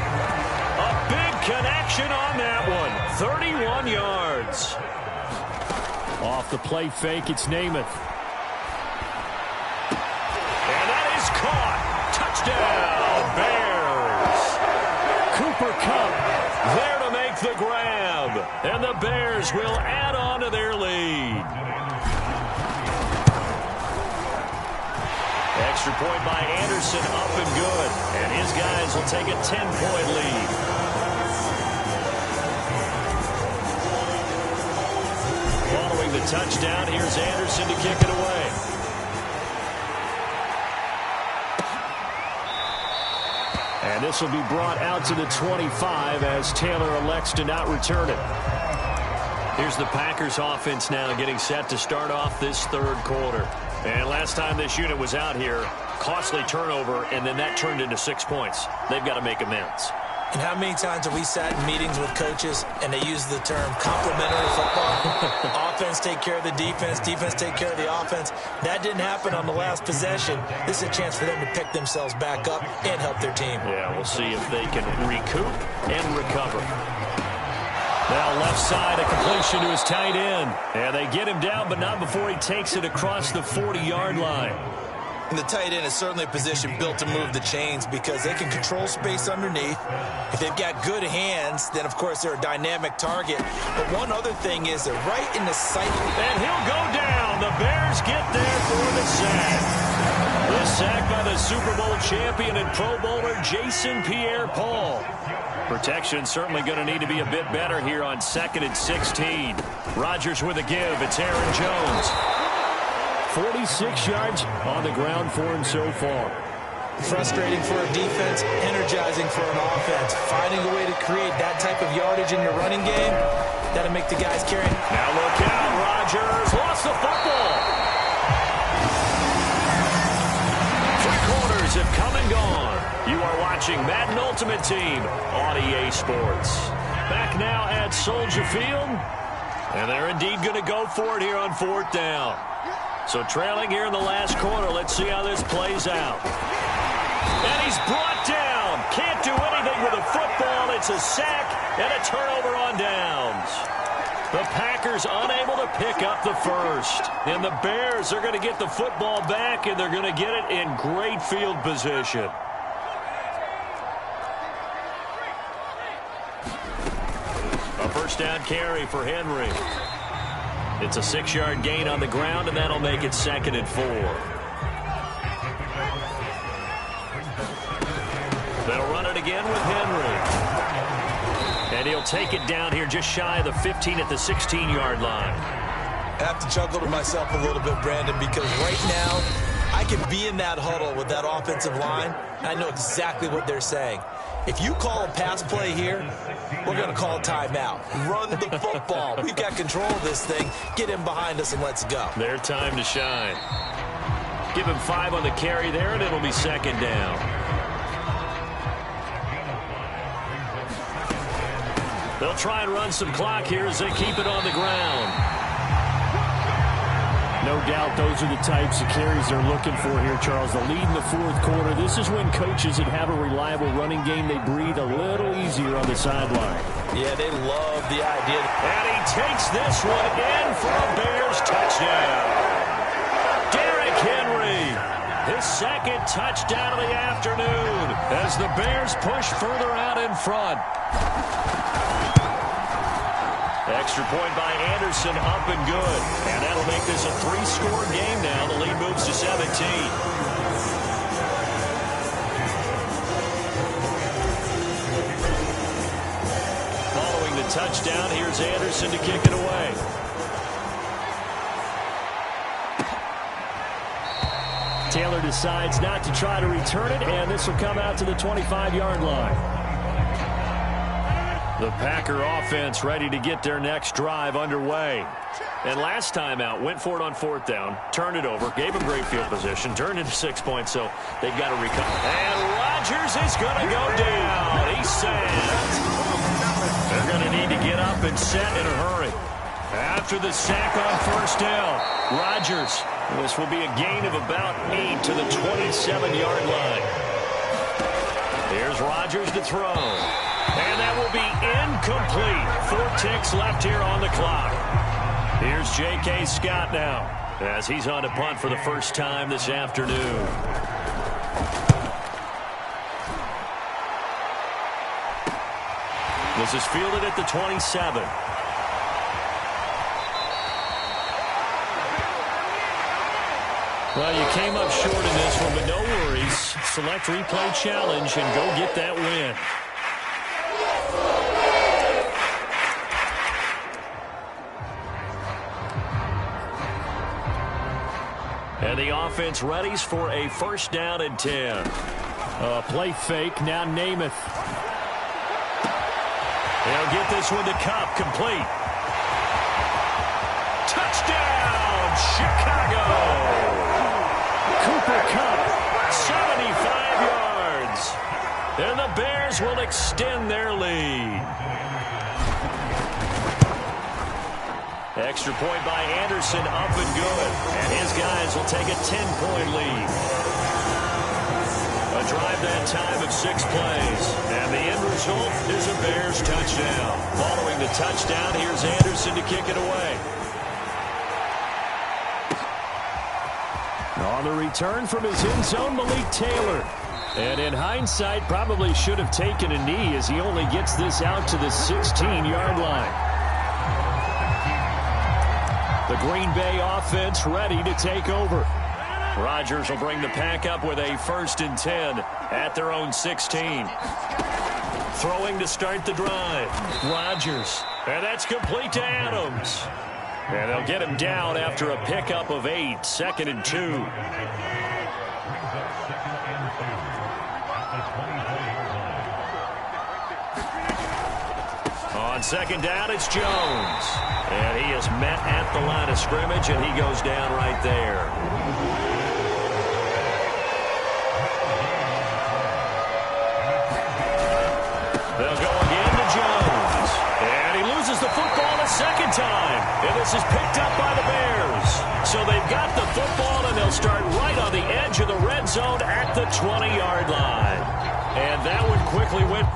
A big connection on that one. 31 yards. Off the play fake, it's Namath. And that is caught. Touchdown, Bears. Cooper Kupp there to make the grab. And the Bears will add on to their lead. Extra point by Anderson, up and good. And his guys will take a 10-point lead. Following the touchdown, here's Anderson to kick it away. And this will be brought out to the 25 as Taylor elects to not return it. Here's the Packers offense now getting set to start off this third quarter. And last time this unit was out here, costly turnover, and then that turned into 6 points. They've got to make amends. And how many times have we sat in meetings with coaches and they use the term complementary football? Offense take care of the defense, defense take care of the offense. That didn't happen on the last possession. This is a chance for them to pick themselves back up and help their team. Yeah, we'll see if they can recoup and recover. Now left side, a completion to his tight end. And they get him down, but not before he takes it across the 40-yard line. And the tight end is certainly a position built to move the chains because they can control space underneath. If they've got good hands, then, of course, they're a dynamic target. But one other thing is they're right in the sight. And he'll go down. The Bears get there for the sack. The sack by the Super Bowl champion and Pro Bowler Jason Pierre-Paul. Protection certainly going to need to be a bit better here on 2nd and 16. Rodgers with a give. It's Aaron Jones. 46 yards on the ground for him so far. Frustrating for a defense, energizing for an offense. Finding a way to create that type of yardage in your running game, that'll make the guys carry. Now look out, Rodgers lost the football. 3 quarters have come and gone. You are watching Madden Ultimate Team on EA Sports. Back now at Soldier Field, and they're indeed going to go for it here on 4th down. So trailing here in the last quarter, let's see how this plays out. And he's brought down. Can't do anything with a football. It's a sack and a turnover on downs. The Packers unable to pick up the first. And the Bears are going to get the football back, and they're going to get it in great field position. A first down carry for Henry. It's a 6-yard gain on the ground, and that'll make it 2nd and 4. They'll run it again with Henry. And he'll take it down here just shy of the 15 at the 16-yard line. I have to chuckle to myself a little bit, Brandon, because right now I can be in that huddle with that offensive line, and I know exactly what they're saying. If you call a pass play here, we're going to call a timeout. Run the football. We've got control of this thing. Get him behind us and let's go. Their time to shine. Give him 5 on the carry there, and it'll be 2nd down. They'll try and run some clock here as they keep it on the ground. No doubt those are the types of carries they're looking for here, Charles. The lead in the 4th quarter. This is when coaches that have a reliable running game, they breathe a little easier on the sideline. Yeah, they love the idea. And he takes this one in for a Bears touchdown. Derrick Henry, his 2nd touchdown of the afternoon as the Bears push further out in front. Extra point by Anderson, up and good. And that'll make this a 3-score game now. The lead moves to 17. Following the touchdown, here's Anderson to kick it away. Taylor decides not to try to return it, and this will come out to the 25-yard line. The Packer offense ready to get their next drive underway. And last time out, went for it on 4th down, turned it over, gave them great field position, turned into 6 points, so they've got to recover. And Rodgers is going to go down. He's set. They're going to need to get up and set in a hurry. After the sack on 1st down, Rodgers. This will be a gain of about 8 to the 27-yard line. Here's Rodgers to throw. And that will be incomplete. 4 ticks left here on the clock. Here's J.K. Scott now as he's on to punt for the first time this afternoon. This is fielded at the 27. Well, you came up short in this one, but no worries. Select replay challenge and go get that win. And the offense readies for a 1st down and 10. Play fake, now Namath. They'll get this one to Cup, complete. Touchdown, Chicago! Cooper Kupp, 75 yards. And the Bears will extend their lead. Extra point by Anderson, up and good. And his guys will take a 10-point lead. A drive that time of 6 plays. And the end result is a Bears touchdown. Following the touchdown, here's Anderson to kick it away. On the return from his end zone, Malik Taylor. And in hindsight, probably should have taken a knee as he only gets this out to the 16-yard line. The Green Bay offense ready to take over. Rodgers will bring the pack up with a 1st and 10 at their own 16. Throwing to start the drive. Rodgers. And that's complete to Adams. And they'll get him down after a pickup of 8. 2nd and 2. On 2nd down, it's Jones. And he is met at the line of scrimmage, and he goes down right there. They'll go again to Jones. And he loses the football a 2nd time. And this is picked up by the Bears. So they've got the football, and they'll start right on the edge of the red zone at the 20-yard line. And that one quickly went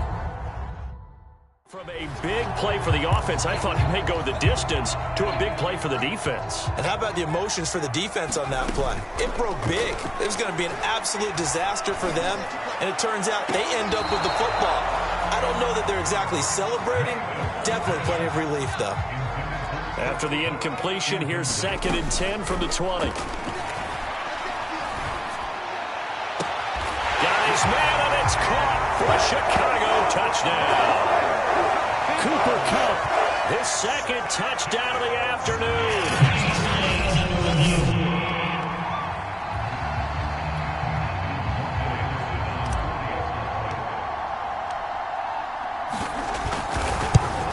from a big play for the offense. I thought he may go the distance to a big play for the defense. And how about the emotions for the defense on that play? It broke big. It was going to be an absolute disaster for them. And it turns out they end up with the football. I don't know that they're exactly celebrating. Definitely plenty of relief, though. After the incompletion, here's 2nd and 10 from the 20. Got his man, and it's caught for a Chicago touchdown. Cooper Kupp, his 2nd touchdown of the afternoon.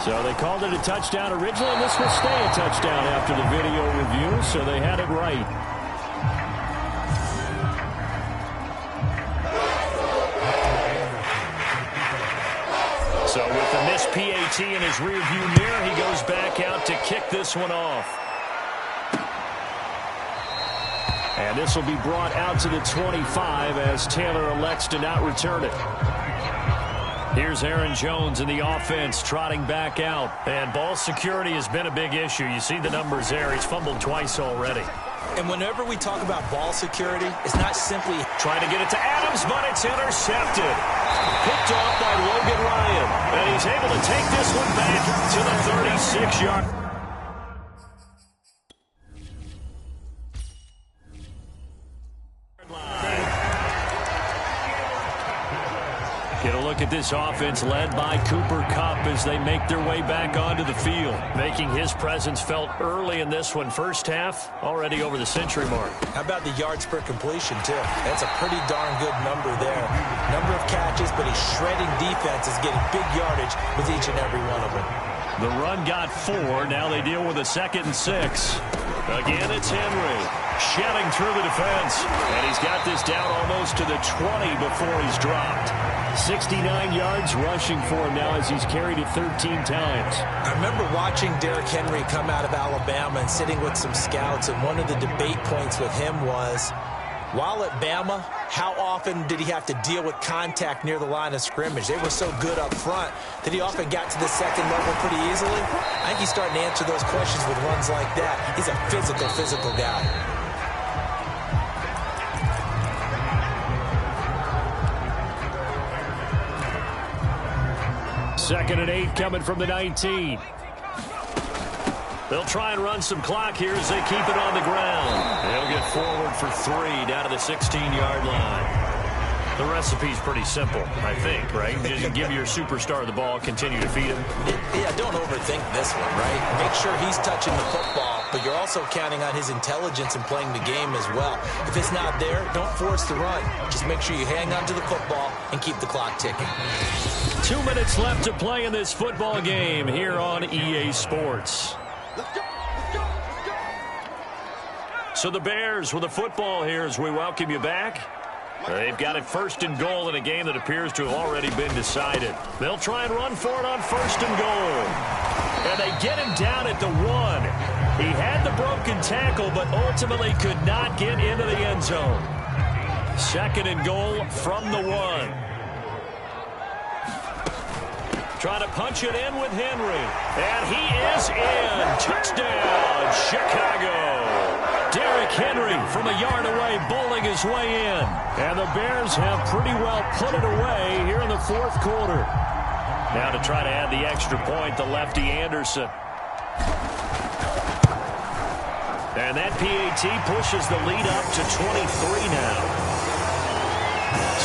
So they called it a touchdown originally, and this will stay a touchdown after the video review, so they had it right. So with the missed PAT in his rearview mirror, he goes back out to kick this one off. And this will be brought out to the 25 as Taylor elects to not return it. Here's Aaron Jones in the offense trotting back out. And ball security has been a big issue. You see the numbers there. He's fumbled twice already. And whenever we talk about ball security, it's not simply trying to get it to Adams, but it's intercepted. Picked off by Logan Ryan. And he's able to take this one back to the 36-yard. Get a look at this offense led by Cooper Kupp as they make their way back onto the field. Making his presence felt early in this one. First half, already over the century mark. How about the yards per completion, too? That's a pretty darn good number there. Number of catches, but he's shredding defenses, getting big yardage with each and every one of them. The run got 4. Now they deal with a 2nd and 6. Again, it's Henry shedding through the defense. And he's got this down almost to the 20 before he's dropped. 69 yards rushing for him now as he's carried it 13 times. I remember watching Derrick Henry come out of Alabama and sitting with some scouts, and one of the debate points with him was, while at Bama, how often did he have to deal with contact near the line of scrimmage? They were so good up front that he often got to the 2nd level pretty easily. I think he's starting to answer those questions with runs like that. He's a physical guy. 2nd and 8 coming from the 19. They'll try and run some clock here as they keep it on the ground. They'll get forward for 3 down to the 16-yard line. The recipe's pretty simple, I think, right? Just give your superstar the ball, continue to feed him. Yeah, don't overthink this one, right? Make sure he's touching the football, but you're also counting on his intelligence in playing the game as well. If it's not there, don't force the run. Just make sure you hang on to the football and keep the clock ticking. 2 minutes left to play in this football game here on EA Sports. So the Bears with the football here as we welcome you back. They've got it 1st and goal in a game that appears to have already been decided. They'll try and run for it on 1st and goal. And they get him down at the 1. He had the broken tackle, but ultimately could not get into the end zone. 2nd and goal from the 1. Trying to punch it in with Henry. And he is in. Touchdown, Chicago. Derrick Henry from a yard away, bowling his way in. And the Bears have pretty well put it away here in the 4th quarter. Now to try to add the extra point, the lefty Anderson. And that PAT pushes the lead up to 23 now.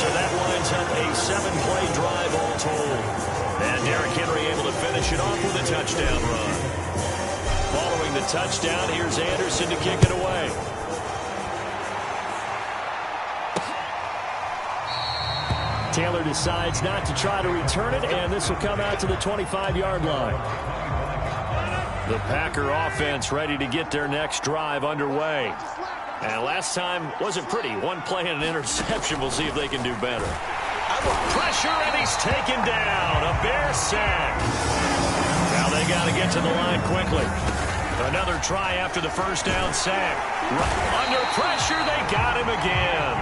So that lines up a 7-play drive all told. And Derrick Henry able to finish it off with a touchdown run. Following the touchdown, here's Anderson to kick it away. Taylor decides not to try to return it, and this will come out to the 25-yard line. The Packer offense ready to get their next drive underway. And last time wasn't pretty. 1 play and an interception. We'll see if they can do better. Pressure, and he's taken down. A Bear sack. Now they got to get to the line quickly. Another try after the 1st down sack. Under pressure, they got him again.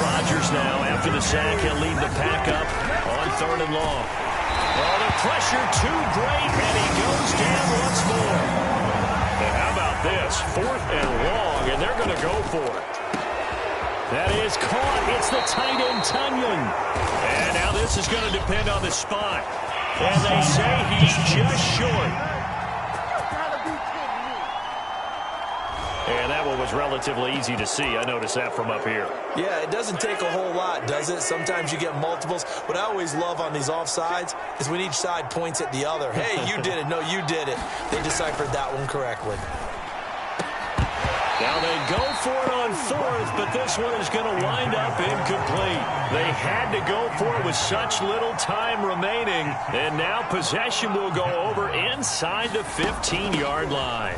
Rodgers now, after the sack, he'll lead the pack up on 3rd and long. Oh, the pressure too great, and he goes down once more. And how about this? 4th and long, and they're going to go for it. That is caught. It's the tight end, Tunyon. And now this is going to depend on the spot. And they say he's just short. And that one was relatively easy to see. I noticed that from up here. Yeah, it doesn't take a whole lot, does it? Sometimes you get multiples. What I always love on these offsides is when each side points at the other. Hey, you did it. No, you did it. They deciphered that one correctly. Now they go for it on fourth, but this one is going to wind up incomplete. They had to go for it with such little time remaining, and now possession will go over inside the 15-yard line.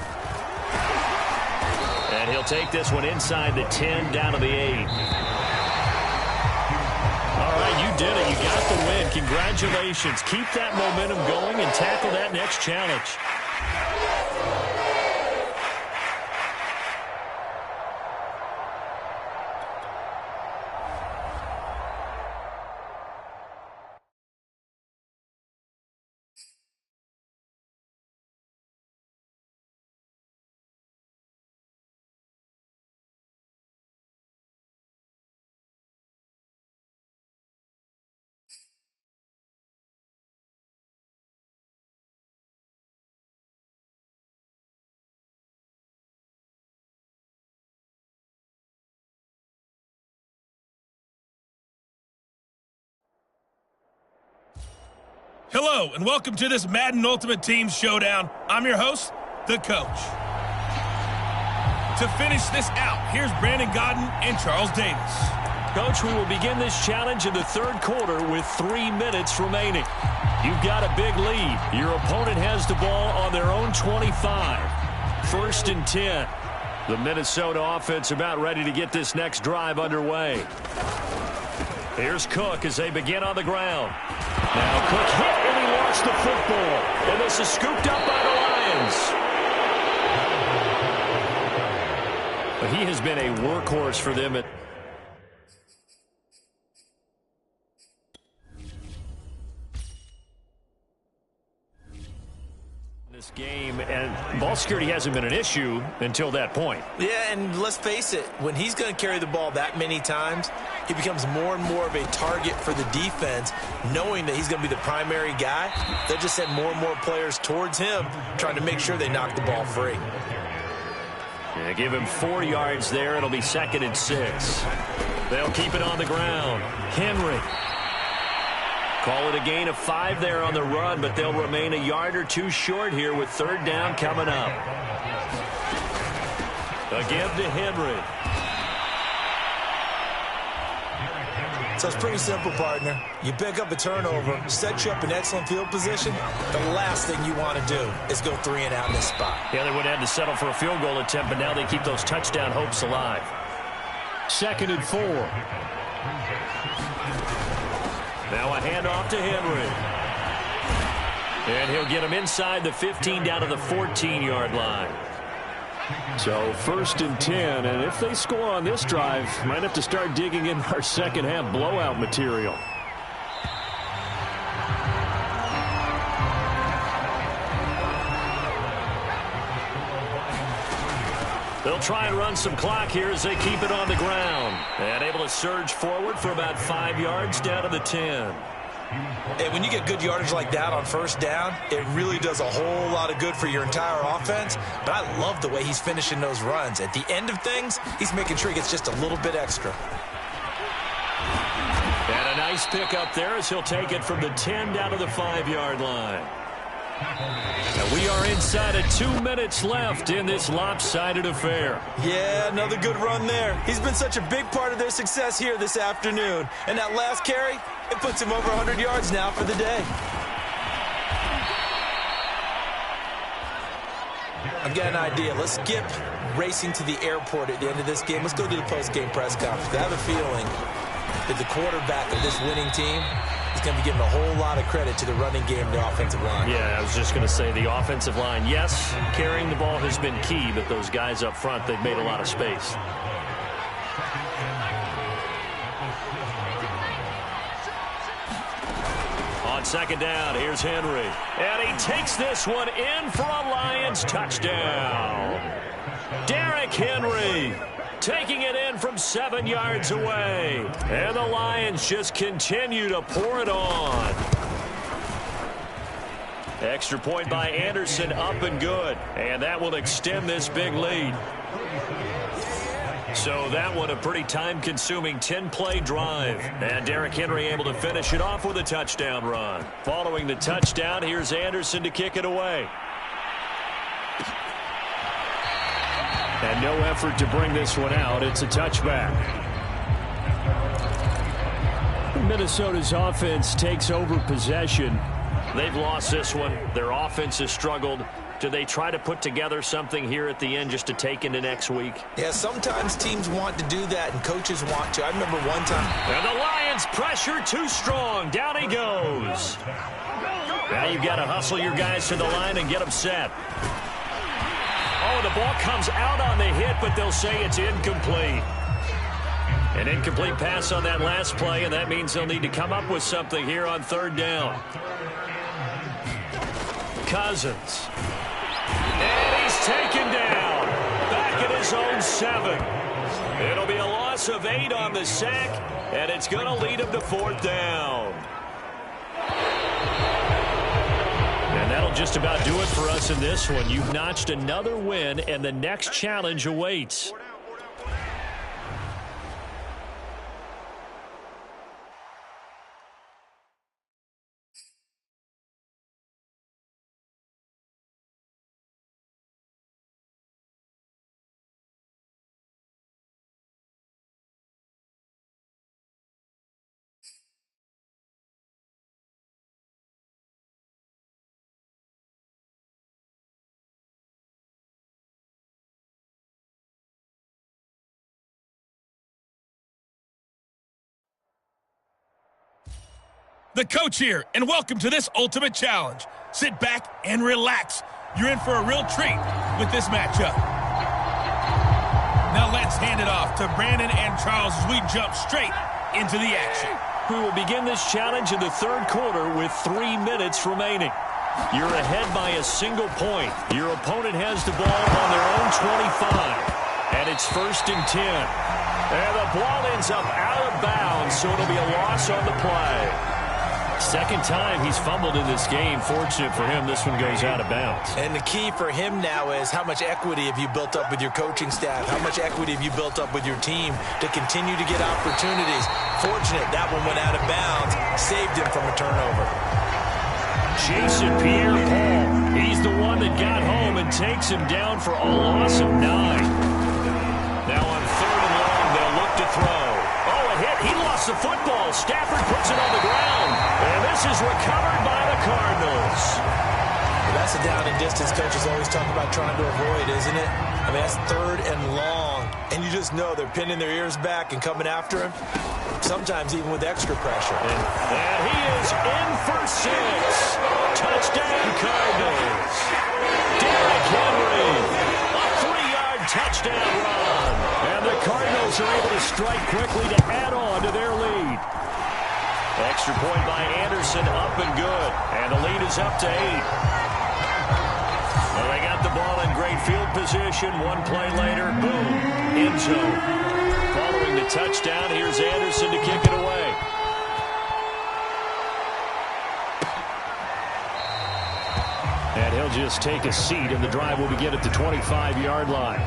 And he'll take this one inside the 10, down to the 8. All right, you did it. You got the win. Congratulations. Keep that momentum going and tackle that next challenge. Hello, and welcome to this Madden Ultimate Team Showdown. I'm your host, the Coach. To finish this out, here's Brandon Gaudin and Charles Davis. Coach, we will begin this challenge in the third quarter with 3 minutes remaining. You've got a big lead. Your opponent has the ball on their own 25. 1st and 10. The Minnesota offense about ready to get this next drive underway. Here's Cook as they begin on the ground. Now Cook hit and he lost the football. And this is scooped up by the Lions. But he has been a workhorse for them at this game, and ball security hasn't been an issue until that point. Yeah, and let's face it, when he's going to carry the ball that many times, he becomes more and more of a target for the defense, knowing that he's going to be the primary guy. They'll just send more and more players towards him, trying to make sure they knock the ball free. Yeah, give him 4 yards there. It'll be 2nd and 6. They'll keep it on the ground. Henry. Call it a gain of 5 there on the run, but they'll remain a yard or 2 short here with 3rd down coming up. A give to Henry. So it's pretty simple, partner. You pick up a turnover, set you up in excellent field position. The last thing you want to do is go 3 and out in this spot. Yeah, they would have had to settle for a field goal attempt, but now they keep those touchdown hopes alive. 2nd and 4. Now a handoff to Henry. And he'll get him inside the 15 down to the 14-yard line. So 1st and 10, and if they score on this drive, might have to start digging in our second half blowout material. They'll try and run some clock here as they keep it on the ground. And able to surge forward for about 5 yards down to the 10. And when you get good yardage like that on 1st down, it really does a whole lot of good for your entire offense. But I love the way he's finishing those runs. At the end of things, he's making sure he gets just a little bit extra. And a nice pickup there as he'll take it from the 10 down to the 5-yard line. And we are inside of 2 minutes left in this lopsided affair. Yeah, another good run there. He's been such a big part of their success here this afternoon. And that last carry, it puts him over 100 yards now for the day. I've got an idea. Let's skip racing to the airport at the end of this game. Let's go to the post-game press conference. I have a feeling that the quarterback of this winning team is going to be giving a whole lot of credit to the running game and the offensive line. Yeah, I was just going to say the offensive line, yes, carrying the ball has been key, but those guys up front, they've made a lot of space. On 2nd down, here's Henry. And he takes this one in for a Lions touchdown. Derrick Henry taking it in from 7 yards away. And the Lions just continue to pour it on. Extra point by Anderson, up and good. And that will extend this big lead. So that one a pretty time-consuming 10-play drive. And Derrick Henry able to finish it off with a touchdown run. Following the touchdown, here's Anderson to kick it away. And no effort to bring this one out. It's a touchback. Minnesota's offense takes over possession. They've lost this one. Their offense has struggled. Do they try to put together something here at the end just to take into next week? Yeah, sometimes teams want to do that, and coaches want to. I remember one time. And the Lions pressure too strong. Down he goes. Now you've got to hustle your guys to the line and get them set. Oh, the ball comes out on the hit, but they'll say it's incomplete. An incomplete pass on that last play, and that means they'll need to come up with something here on third down. Cousins. And he's taken down. Back at his own 7. It'll be a loss of 8 on the sack, and it's going to lead him to fourth down. And that'll just about do it for us in this one. You've notched another win, and the next challenge awaits. The coach here, and welcome to this ultimate challenge. Sit back and relax. You're in for a real treat with this matchup. Now let's hand it off to Brandon and Charles as we jump straight into the action. We will begin this challenge in the third quarter with 3 minutes remaining. You're ahead by a single point. Your opponent has the ball on their own 25, and it's 1st and 10. And the ball ends up out of bounds, so it'll be a loss on the play. Second time he's fumbled in this game. Fortunate for him, this one goes out of bounds. And the key for him now is how much equity have you built up with your coaching staff? How much equity have you built up with your team to continue to get opportunities? Fortunate that one went out of bounds, saved him from a turnover. Jason Pierre-Paul, he's the one that got home and takes him down for a loss of 9. Now on 3rd and long, they'll look to throw. Oh, a hit. He lost the football. Stafford puts it on the ground. And this is recovered by the Cardinals. Well, that's a down and distance coaches always talk about trying to avoid, isn't it? I mean, that's 3rd and long. And you just know they're pinning their ears back and coming after him, sometimes even with extra pressure. And he is in for 6. Touchdown, Cardinals. Derrick Henry. A 3-yard touchdown run. And the Cardinals are able to strike quickly to add on to their lead. Extra point by Anderson, up and good. And the lead is up to 8. Well, they got the ball in great field position. One play later, boom, end zone. Following the touchdown, here's Anderson to kick it away. And he'll just take a seat, and the drive will begin at the 25-yard line.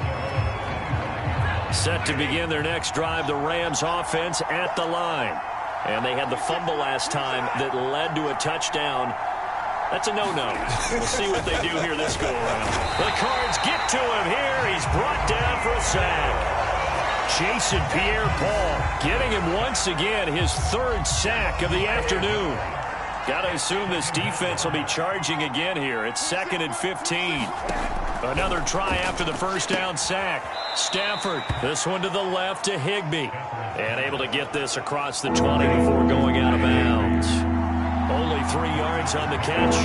Set to begin their next drive, the Rams offense at the line. And they had the fumble last time that led to a touchdown. That's a no-no. We'll see what they do here this go-around. The Cards get to him here. He's brought down for a sack. Jason Pierre-Paul getting him once again, his 3rd sack of the afternoon. Got to assume this defense will be charging again here. It's 2nd and 15. Another try after the first down sack. Stafford, this one to the left to Higbee. And able to get this across the 20 before going out of bounds. Only 3 yards on the catch.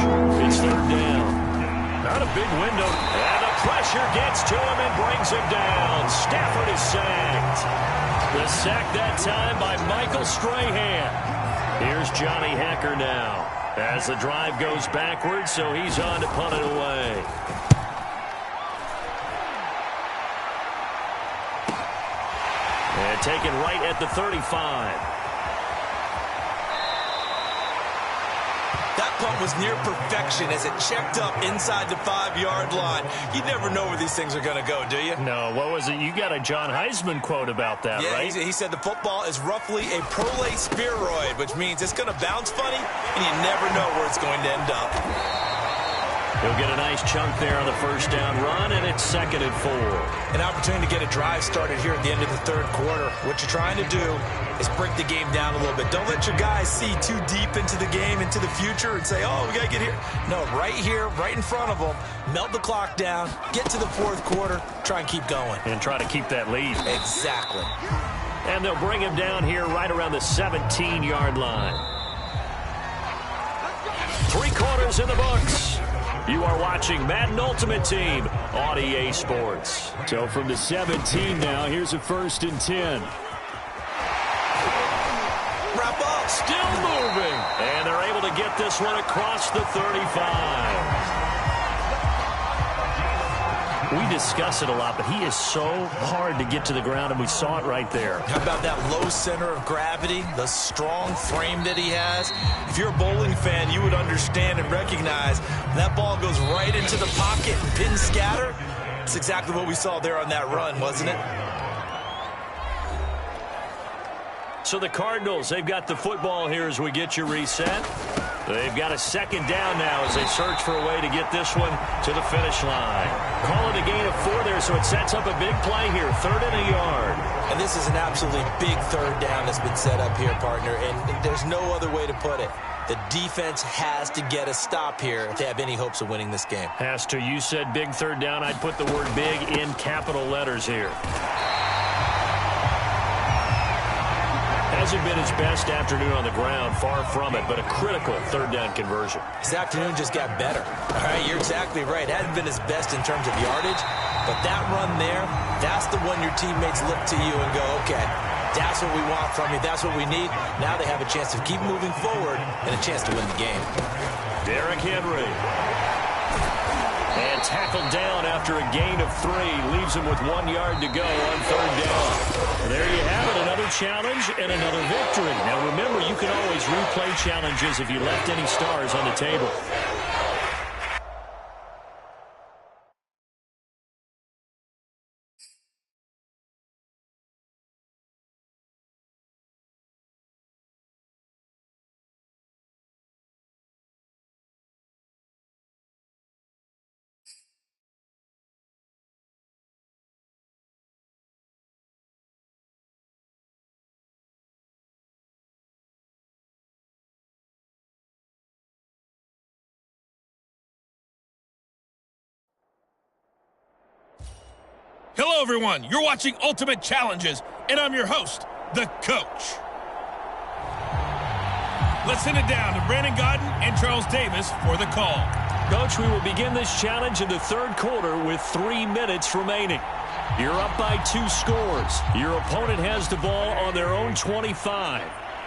It's 3rd down. Not a big window. And the pressure gets to him and brings him down. Stafford is sacked. The sack that time by Michael Strahan. Here's Johnny Hecker now. As the drive goes backwards, so he's on to punt it away. And taken right at the 35. That punt was near perfection as it checked up inside the 5-yard line. You never know where these things are going to go, do you? No, what was it? You got a John Heisman quote about that, right? Yeah, he said the football is roughly a prolate spheroid, which means it's going to bounce funny, and you never know where it's going to end up. He'll get a nice chunk there on the first down run, and it's 2nd and 4. An opportunity to get a drive started here at the end of the third quarter. What you're trying to do is break the game down a little bit. Don't let your guys see too deep into the game, into the future, and say, oh, we got to get here. No, right here, right in front of them, melt the clock down, get to the fourth quarter, try and keep going. And try to keep that lead. Exactly. And they'll bring him down here right around the 17-yard line. 3 quarters in the books. You are watching Madden Ultimate Team on EA Sports. So from the 17 now, here's a 1st and 10. Wrap up. Still moving. And they're able to get this one across the 35. We discuss it a lot, but he is so hard to get to the ground, and we saw it right there. How about that low center of gravity, the strong frame that he has? If you're a bowling fan, you would understand and recognize that ball goes right into the pocket and pin scatter. It's exactly what we saw there on that run, wasn't it? So the Cardinals, they've got the football here as we get you reset. They've got a 2nd down now as they search for a way to get this one to the finish line. Call it a gain of 4 there, so it sets up a big play here, 3rd and a yard. And this is an absolutely big 3rd down that's been set up here, partner, and there's no other way to put it. The defense has to get a stop here if they have any hopes of winning this game. Has to. You said big 3rd down. I'd put the word big in capital letters here. Hasn't been his best afternoon on the ground, far from it, but a critical 3rd down conversion. His afternoon just got better. All right, you're exactly right. Hasn't been his best in terms of yardage, but that run there, that's the one your teammates look to you and go, okay, that's what we want from you. That's what we need. Now they have a chance to keep moving forward and a chance to win the game. Derrick Henry. And tackled down after a gain of 3. Leaves him with 1 yard to go on 3rd down. There you have it, another challenge and another victory. Now remember, you can always replay challenges if you left any stars on the table. Hello, everyone. You're watching Ultimate Challenges, and I'm your host, the Coach. Let's send it down to Brandon Godden and Charles Davis for the call. Coach, we will begin this challenge in the 3rd quarter with 3 minutes remaining. You're up by 2 scores. Your opponent has the ball on their own 25.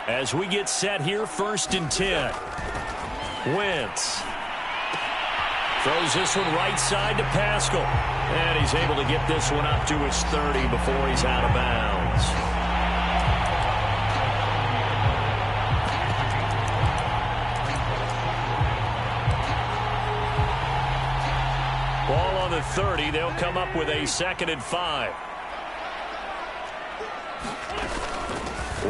As we get set here, 1st and 10. Wentz throws this one right side to Pascal. And he's able to get this one up to his 30 before he's out of bounds. Ball on the 30. They'll come up with a 2nd and 5.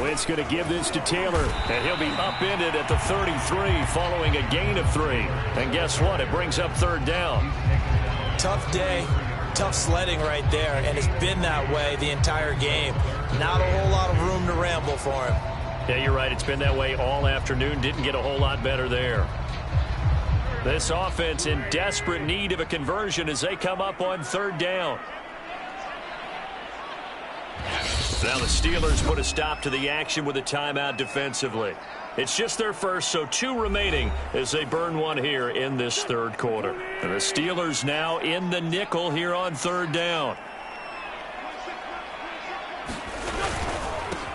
Wentz going to give this to Taylor, and he'll be upended at the 33 following a gain of 3. And guess what? It brings up 3rd down. Tough day. Tough sledding right there, and it's been that way the entire game. Not a whole lot of room to ramble for him. Yeah, you're right. It's been that way all afternoon. Didn't get a whole lot better there. This offense in desperate need of a conversion as they come up on 3rd down. Now the Steelers put a stop to the action with a timeout defensively. It's just their first, so 2 remaining as they burn 1 here in this 3rd quarter. And the Steelers now in the nickel here on 3rd down.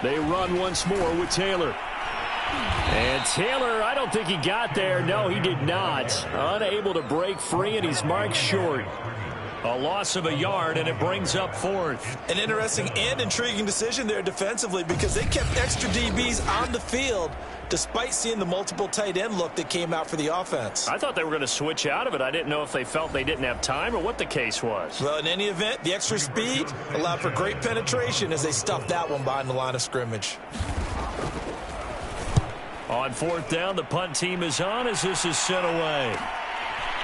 They run once more with Taylor. And Taylor, I don't think he got there. No, he did not. Unable to break free, and he's marked short. A loss of a yard, and it brings up fourth. An interesting and intriguing decision there defensively because they kept extra DBs on the field despite seeing the multiple tight end look that came out for the offense. I thought they were going to switch out of it. I didn't know if they felt they didn't have time or what the case was. Well, in any event, the extra speed allowed for great penetration as they stuffed that one behind the line of scrimmage. On fourth down, the punt team is on as this is sent away.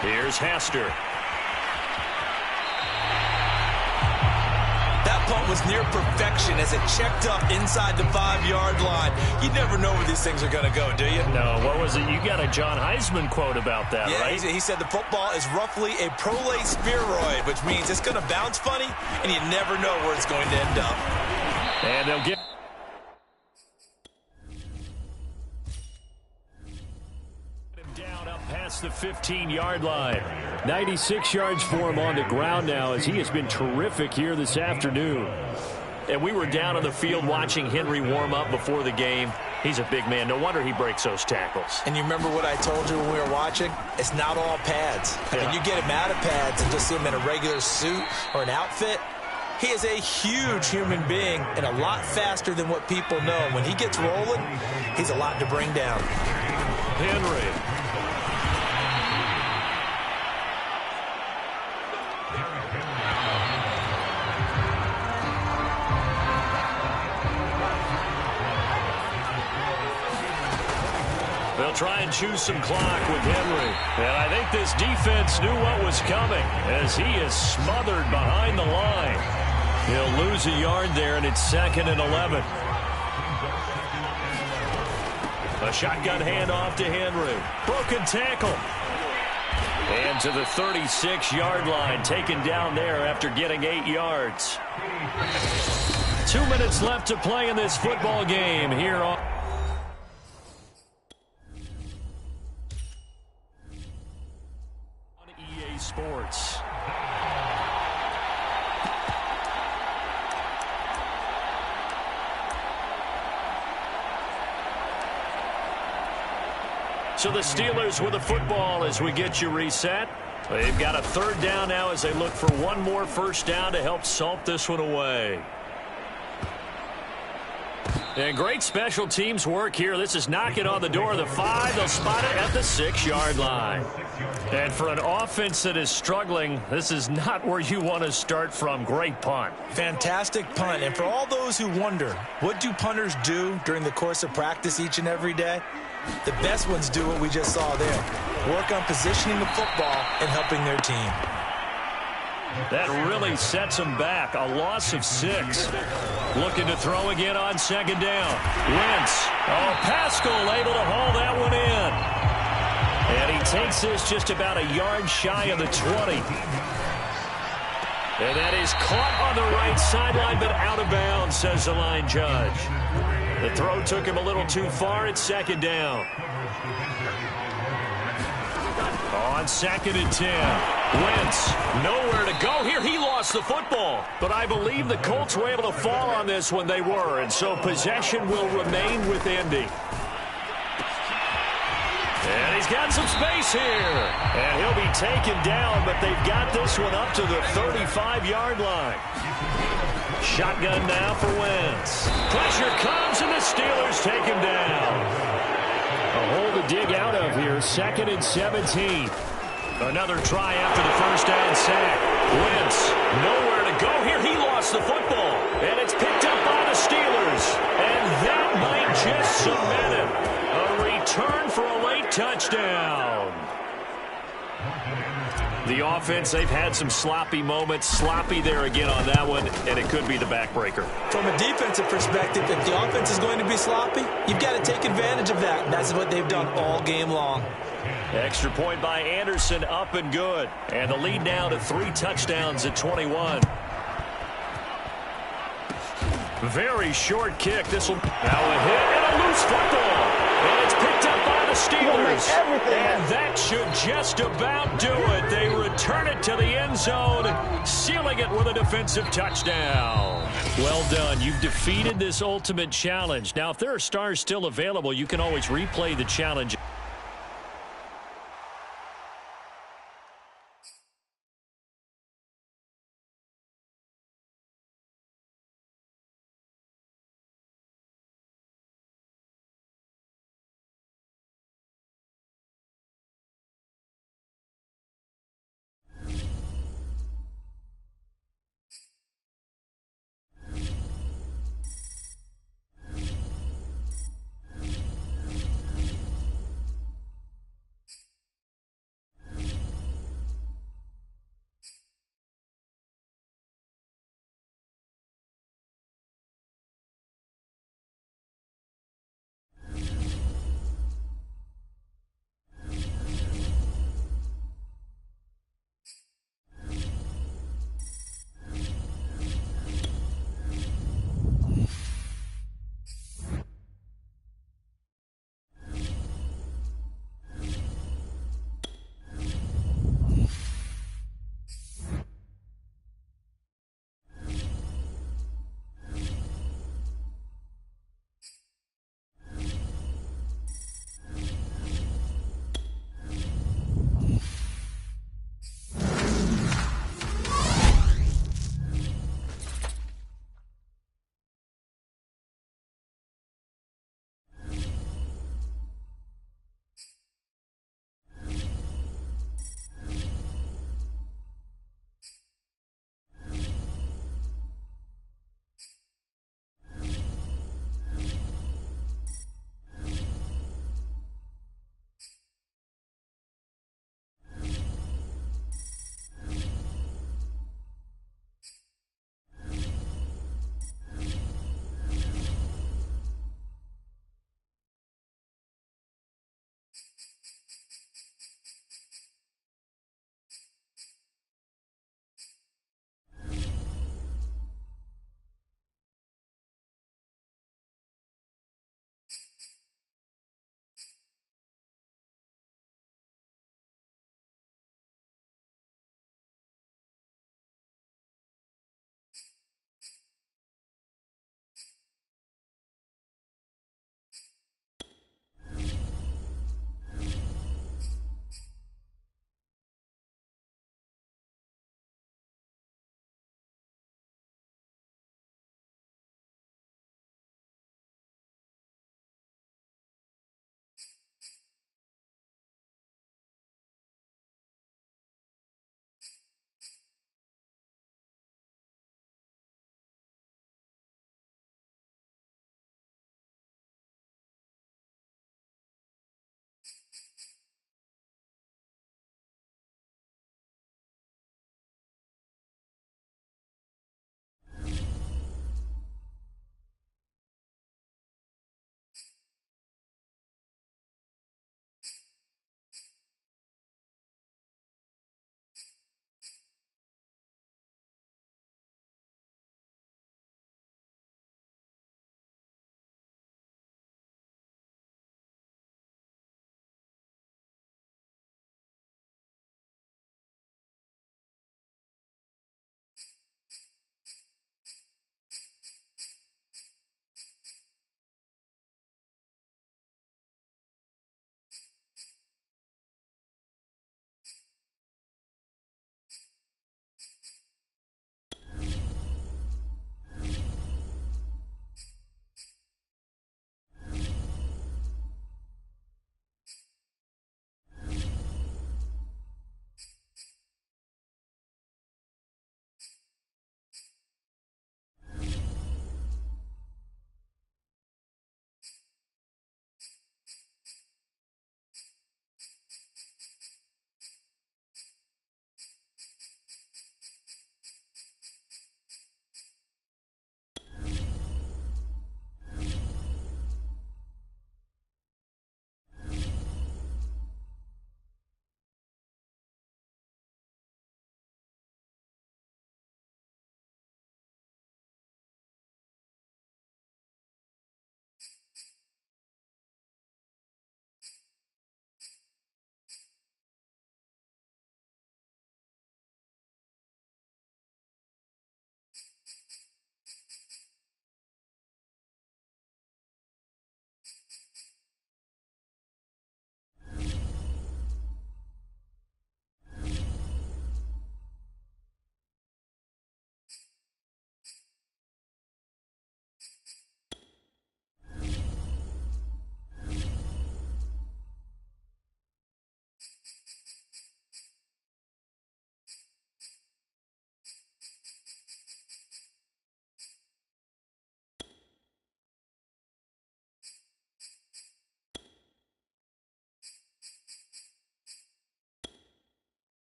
Here's Hester. That punt was near perfection as it checked up inside the 5-yard line. You never know where these things are going to go, do you? No, what was it? You got a John Heisman quote about that, yeah, right? He said the football is roughly a prolate spheroid, which means it's going to bounce funny, and you never know where it's going to end up. And they'll get him down up past the 15-yard line. 96 yards for him on the ground now as he has been terrific here this afternoon. And we were down on the field watching Henry warm up before the game. He's a big man. No wonder he breaks those tackles. And you remember what I told you when we were watching? It's not all pads. I mean, you get him out of pads and just see him in a regular suit or an outfit. He is a huge human being and a lot faster than what people know. When he gets rolling, he's a lot to bring down. Henry. They'll try and choose some clock with Henry. And I think this defense knew what was coming as he is smothered behind the line. He'll lose a yard there, and it's 2nd and 11. A shotgun handoff to Henry. Broken tackle. And to the 36-yard line, taken down there after getting 8 yards. 2 minutes left to play in this football game here on EA Sports. So the Steelers with the football as we get you reset. They've got a 3rd down now as they look for one more first down to help salt this one away. And great special teams work here. This is knocking on the door of the 5. They'll spot it at the 6-yard line. And for an offense that is struggling, this is not where you want to start from. Great punt. Fantastic punt. And for all those who wonder, what do punters do during the course of practice each and every day? The best ones do what we just saw there. Work on positioning the football and helping their team. That really sets them back. A loss of 6. Looking to throw again on 2nd down. Wentz. Oh, Pascal able to haul that one in. And he takes this just about a yard shy of the 20. And that is caught on the right sideline, but out of bounds, says the line judge. The throw took him a little too far. It's 2nd down. On 2nd and 10. Wentz, nowhere to go here. He lost the football. But I believe the Colts were able to fall on this when they were. And so possession will remain with Indy. And he's got some space here. And he'll be taken down, but they've got this one up to the 35-yard line. Shotgun now for Wentz. Pressure comes, and the Steelers take him down. A hole to dig out of here. 2nd and 17. Another try after the first down sack. Wentz, nowhere to go here. He lost the football, and it's picked up by the Steelers. And that might just cement it. A return for a late touchdown. The offense, they've had some sloppy moments. Sloppy there again on that one, and it could be the backbreaker. From a defensive perspective, if the offense is going to be sloppy, you've got to take advantage of that. That's what they've done all game long. Extra point by Anderson, up and good. And the lead now to 3 touchdowns at 21. Very short kick. This will now a hit and a loose football. And it's picked up by the Steelers. And that should just about do it. They return it to the end zone, sealing it with a defensive touchdown. Well done. You've defeated this ultimate challenge. Now, if there are stars still available, you can always replay the challenge.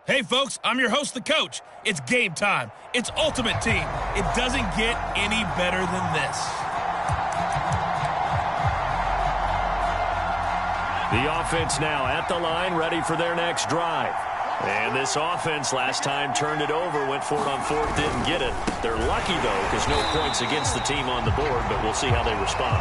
Hey, folks, I'm your host, the coach. It's game time. It's Ultimate Team. It doesn't get any better than this. The offense now at the line, ready for their next drive. And this offense last time turned it over, went for it on fourth, didn't get it. They're lucky, though, because no points against the team on the board, but we'll see how they respond.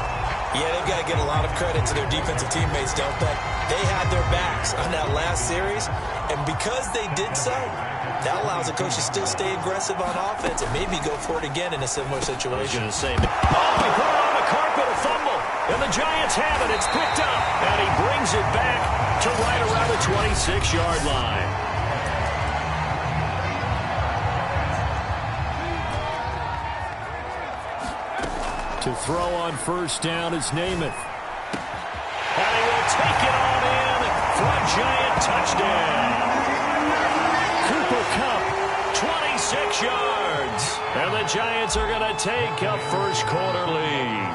Yeah, they've got to give a lot of credit to their defensive teammates, don't they? They had their backs on that last series, and because they did so, that allows the coach to still stay aggressive on offense and maybe go for it again in a similar situation. I was going to say, he put it on the carpet, a fumble, and the Giants have it. It's picked up, and he brings it back to right around the 26-yard line. To throw on first down is Namath. And he will take it on in for a Giant touchdown. Cooper Kupp, 26 yards. And the Giants are going to take a first quarter lead.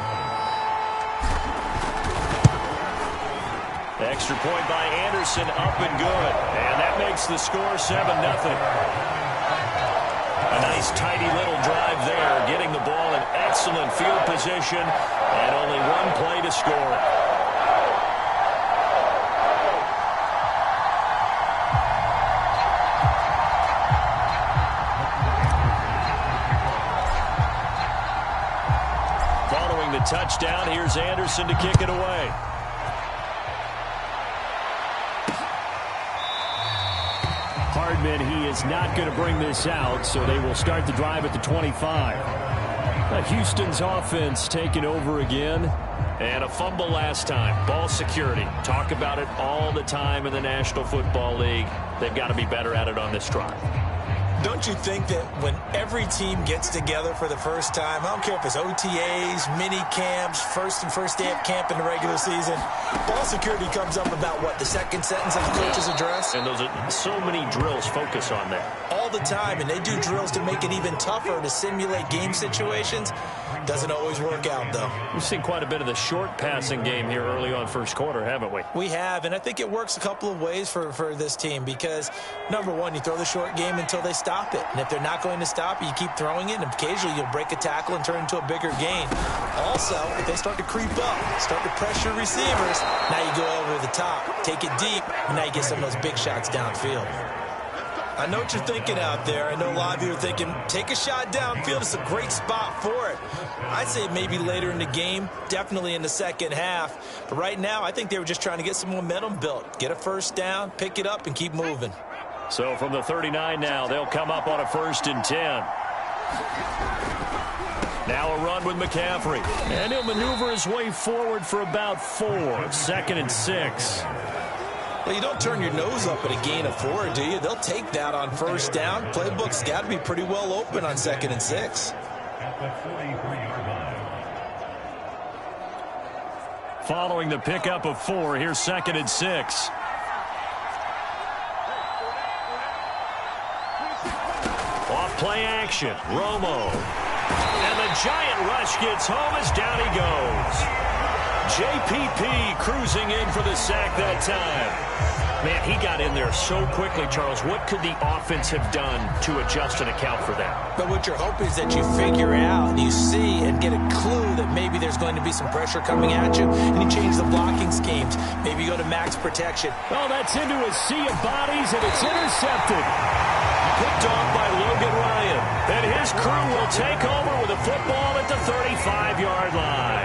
Extra point by Anderson, up and good. And that makes the score 7-0. A nice, tidy little drive there, getting the ball in excellent field position, and only one play to score. Following the touchdown, here's Anderson to kick it away. Hardman, he is not going to bring this out, so they will start the drive at the 25. Houston's offense taking over again. And a fumble last time. Ball security. Talk about it all the time in the National Football League. They've got to be better at it on this drive. Don't you think that when every team gets together for the first time, I don't care if it's OTAs, mini camps, first day of camp in the regular season, ball security comes up about, what, the second sentence of the coach's address? And those are so many drills focus on that. All the time, and they do drills to make it even tougher to simulate game situations. Doesn't always work out, though. We've seen quite a bit of the short passing game here early on first quarter, haven't we? We have, and I think it works a couple of ways for this team because, number one, you throw the short game until they stop it. And if they're not going to stop it, you keep throwing it, and occasionally you'll break a tackle and turn it into a bigger gain. Also, if they start to creep up, start to pressure receivers, now you go over the top, take it deep, and now you get some of those big shots downfield. I know what you're thinking out there. I know a lot of you are thinking, take a shot downfield. It's a great spot for it. I'd say maybe later in the game, definitely in the second half. But right now, I think they were just trying to get some momentum built. Get a first down, pick it up, and keep moving. So from the 39 now, they'll come up on a 1st and 10. Now a run with McCaffrey. And he'll maneuver his way forward for about 4. 2nd and 6. Well, you don't turn your nose up at a gain of 4, do you? They'll take that on first down. Playbook's got to be pretty well open on 2nd and 6. Following the pickup of 4, here's 2nd and 6. Off play action, Romo. And the giant rush gets home as down he goes. JPP cruising in for the sack that time. Man, he got in there so quickly, Charles. What could the offense have done to adjust and account for that? But what you're hoping is that you figure out, you see, and get a clue that maybe there's going to be some pressure coming at you, and you change the blocking schemes. Maybe you go to max protection. Oh, that's into a sea of bodies, and it's intercepted. Picked off by Logan Ryan. And his crew will take over with a football at the 35-yard line.